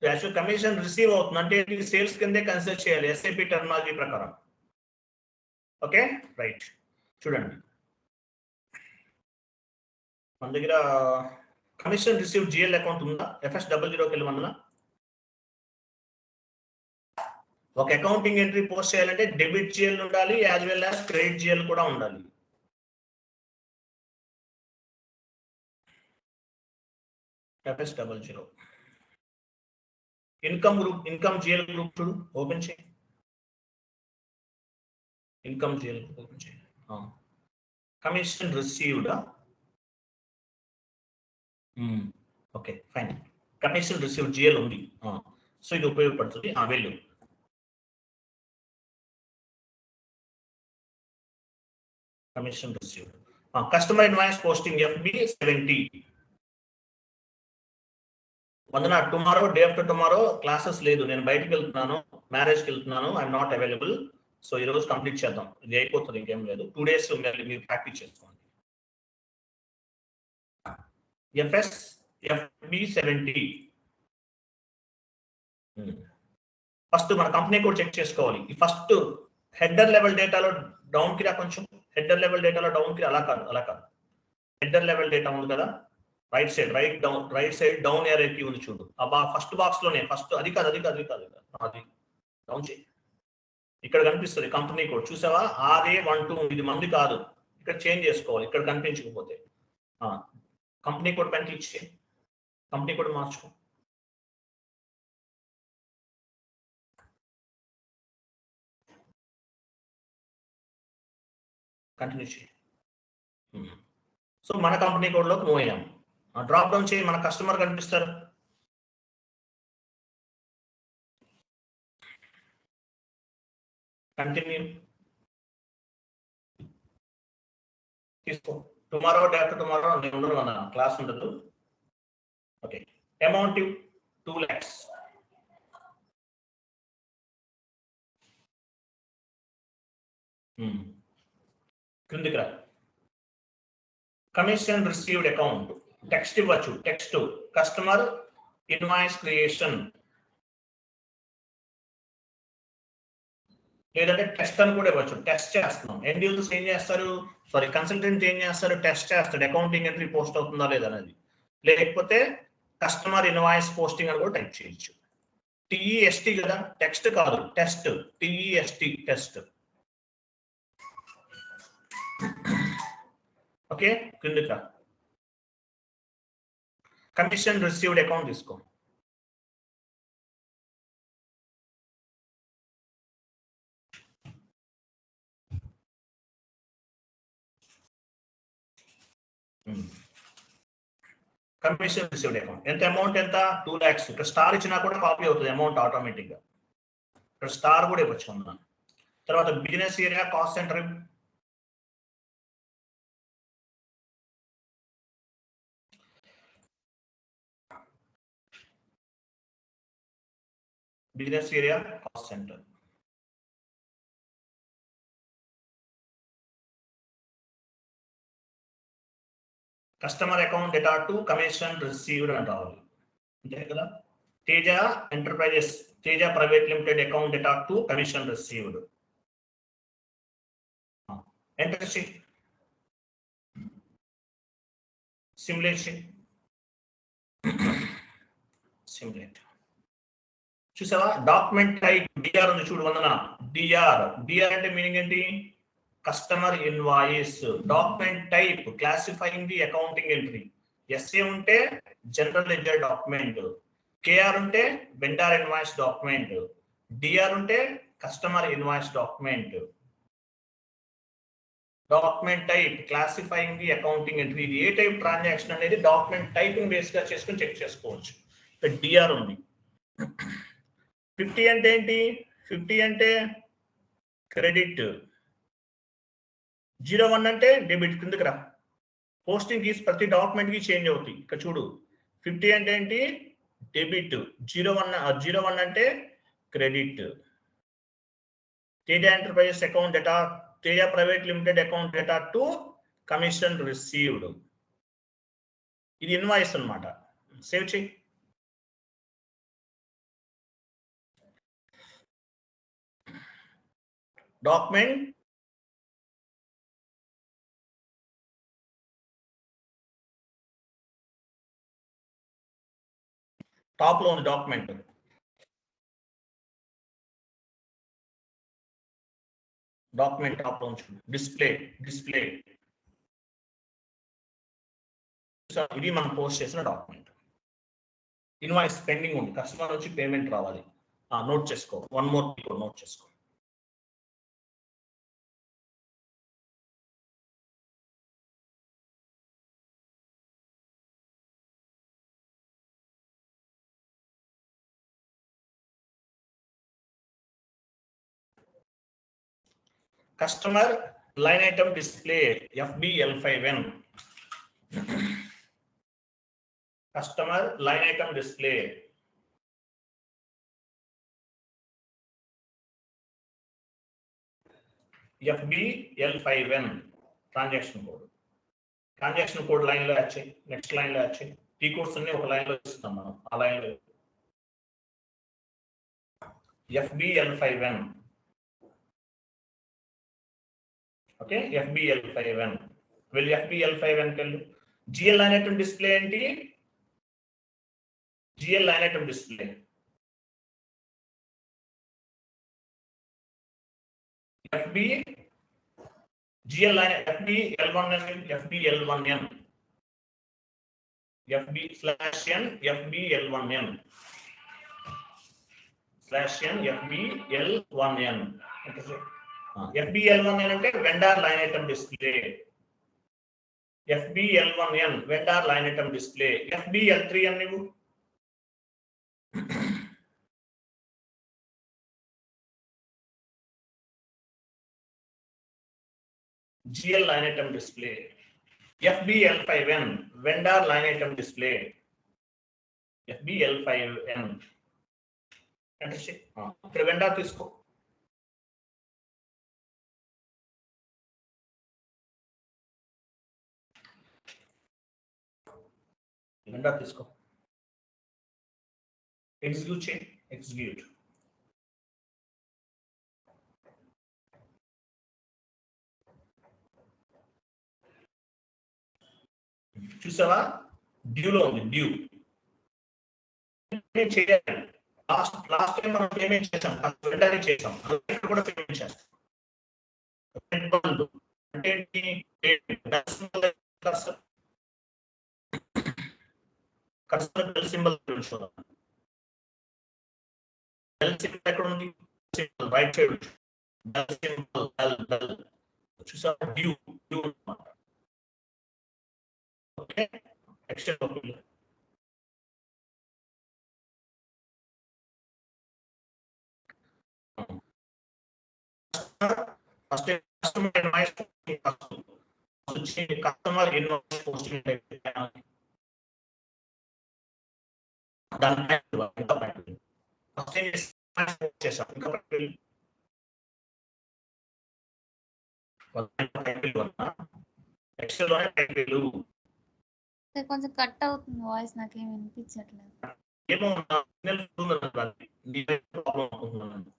యాక్చువల్ కమిషన్ రిసీవ్ అవుతుంది అంటే ఇది సేల్స్ కిందే కన్సిడర్ చేయాలి SAP టెర్మినాలజీ ప్రకారం. Okay right. చూడండి మన దగ్గర కమిషన్ రిసీవ్ GL అకౌంట్ ఉందా? FS00కి వెళ్ళి మనలో ఒక అకౌంటింగ్ ఎంట్రీ పోస్ట్ చేయాలంటే డెబిట్ GL ఉండాలి, as well as credit GL కూడా ఉండాలి. FS00 income group, income GL group చూడు, ఓపెన్ చేయి. ఇన్కమ్ GL ఓపెన్ చేయి. Commission received. Okay fine, commission received GL ఉంది. సో ఇది ఉపయోగపడుతుంది. వెళ్ళు. Commission received, customer invoice posting FB70. Vandana, tomorrow day after tomorrow classes లేదు, నేను బయటకు వెళ్తున్నాను, మ్యారేజ్కి వెళ్తున్నాను, ఐఎమ్ నాట్ అవైలబుల్. సో ఈ రోజు కంప్లీట్ చేద్దాం, ఇది అయిపోతుంది, ఇంకేం లేదు. 2 days మీరు ప్రాక్టీస్ చేసుకోండి. FB70 ఫస్ట్ మన కంపెనీ కూడా చెక్ చేసుకోవాలి. ఈ ఫస్ట్ హెడర్ లెవెల్ డేటాలో డౌన్ కి రా, కొంచెం హెడర్ లెవెల్ డేటాలో డౌన్ కి. అలా కాదు. హెడర్ లెవెల్ డేటా ఉంది కదా, రైట్ సైడ్ డౌన్ ఏరియా కి ఉంది చూడు. ఫస్ట్ బాక్స్ లోనే ఫస్ట్ అది కాదు అది డౌన్ చేయి. ఇక్కడ కనిపిస్తుంది కంపెనీ కోడ్ చూసావా RA12 ఇది మంది కాదు ఇక్కడ చేంజ్ చేసుకోవాలి ఇక్కడ కనిపించకపోతే కంపెనీ కోడ్ పైన క్లిక్ చేయి కంపెనీ కోడ్ మార్చుకో కంటిన్యూ చేయి సో మన కంపెనీ కోడ్లోకి మూవ్ అయ్యాం డ్రాప్ డౌన్ చేయి మన కస్టమర్ కనిపిస్తారు కంటిన్యూ తీసుకో టుమారో డే ఆఫ్టర్ టుమారో నేను ఉండను మన క్లాస్ ఉండదు ఓకే అమౌంట్ 2 lakhs క్రిందికి రా కమిషన్ రిసీవ్డ్ అకౌంట్ టెక్స్ట్ ఇవ్వచ్చు టెక్స్ట్ కస్టమర్ ఇన్వాయిస్ క్రియేషన్ లేదంటే టెస్ట్ అని కూడా ఇవ్వచ్చు టెస్ట్ చేస్తున్నాం ఎండ్ యూజర్స్ ఏం చేస్తారు సారీ కన్సల్టెంట్ ఏం చేస్తారు టెస్ట్ చేస్తాడు అకౌంటింగ్ ఎంట్రీ పోస్ట్ అవుతుందా లేదా అనేది లేకపోతే కస్టమర్ ఇన్వాయిస్ పోస్టింగ్ అని కూడా టైప్ చేయొచ్చు TEST కదా టెక్స్ట్ కాదు టెస్ట్ TEST టెస్ట్ ఓకే కిందకి కమిషన్ రిసీవ్డ్ అకౌంట్ తీసుకో కమిషన్ రిసీవ్డ్ అకౌంట్ ఎంత అమౌంట్ ఎంత 2 lakhs ఇక్కడ స్టార్ ఇచ్చినా కూడా కాపీ అవుతుంది అమౌంట్ ఆటోమేటిక్ గా ఇక్కడ స్టార్ కూడా ఇవ్వచ్చు అన్న తర్వాత business area cost center business area cost center customer account data to commission received అని రావాలి అంతే కదా Teja enterprises Teja private limited account data to commission received enter చేయి సిమ్యులేషన్ సిమ్యులేట్ చూసావా డాక్యుమెంట్ టైప్ డిఆర్ ఉంది చూడు వందన డిఆర్ అంటే మీనింగ్ ఏంటి customer invoice document type classifying the accounting entry SA ఉంటే జనరల్ లెడ్జర్ డాక్యుమెంట్ కేఆర్ ఉంటే వెండర్ ఇన్వాయిస్ డాక్యుమెంట్ డిఆర్ ఉంటే customer invoice document document type classifying the accounting entry ఇది ఏ type transaction అనేది document typing base గా చేసుకుని check చేసుకోవచ్చు ఇక్కడ DR ఉంది 50 అంటే ఏంటి 50 అంటే క్రెడిట్ 01 అంటే డెబిట్ కిందకి రా పోస్టింగ్ కీస్ ప్రతి డాక్యుమెంట్ కి చేంజ్ అవుతాయి ఇక్కడ చూడు 50 అంటే ఏంటి డెబిట్ 01 అంటే credit Teja enterprises account data Teja private limited account data to commission received ఇది ఇన్వాయిస్ అన్నమాట సేవ్ చేయి డాక్యుమెంట్ టాప్ లో ఉంది డాక్యుమెంట్ టాప్ లో ఉంచు డిస్ప్లే ఇది మనం పోస్ట్ చేసిన డాక్యుమెంట్ ఇన్వాయిస్ పెండింగ్ ఉంది కస్టమర్ వచ్చి పేమెంట్ రావాలి నోట్ చేసుకో వన్ మోర్ నోట్ చేసుకో Customer line item display FBL5N. Customer line item display. FBL5N transaction code. Transaction code line lo add next line lo add T codes unni oka line lo istam manam aa line lo FBL5N. Okay, FBL5N. Will FBL5N tell you? GL line item display enti? GL line item display. FB GL line FB L1N FB L1N FB/N FB L1N /N FB L1N FB L1N అంటే vendor line item display FB L1N vendor line item display FB L3N నువ్వు GL line item display FB L5N vendor line item display FB L5N ఇక్కడ vendor తీసుకో vendor తీసుకో execute చేయి execute చూసావా డ్యూలో ఉంది due చేయాలి last time మనం payment చేసాం వెంటనే చేసాం ఇక్కడ కూడా పేమెంట్ చేస్తాం కస్టమర్ సింబల్ చూద్దాం ఎక్కడ ఉంది రైట్ సైడ్ చూసావా డ్యూ డ్యూ ఓకే ఎక్స్టెండ్ అవుతుంది first customer invoice customer invoice posting దాని చేసాం ఇంకా ఎక్స్టెండ్ లోనే టైటిల్ కొంచెం కట్ అవుతుంది వాయిస్, నాకేం వినిపించట్లేదు. ఏమో ప్రాబ్లం అవుతుంది.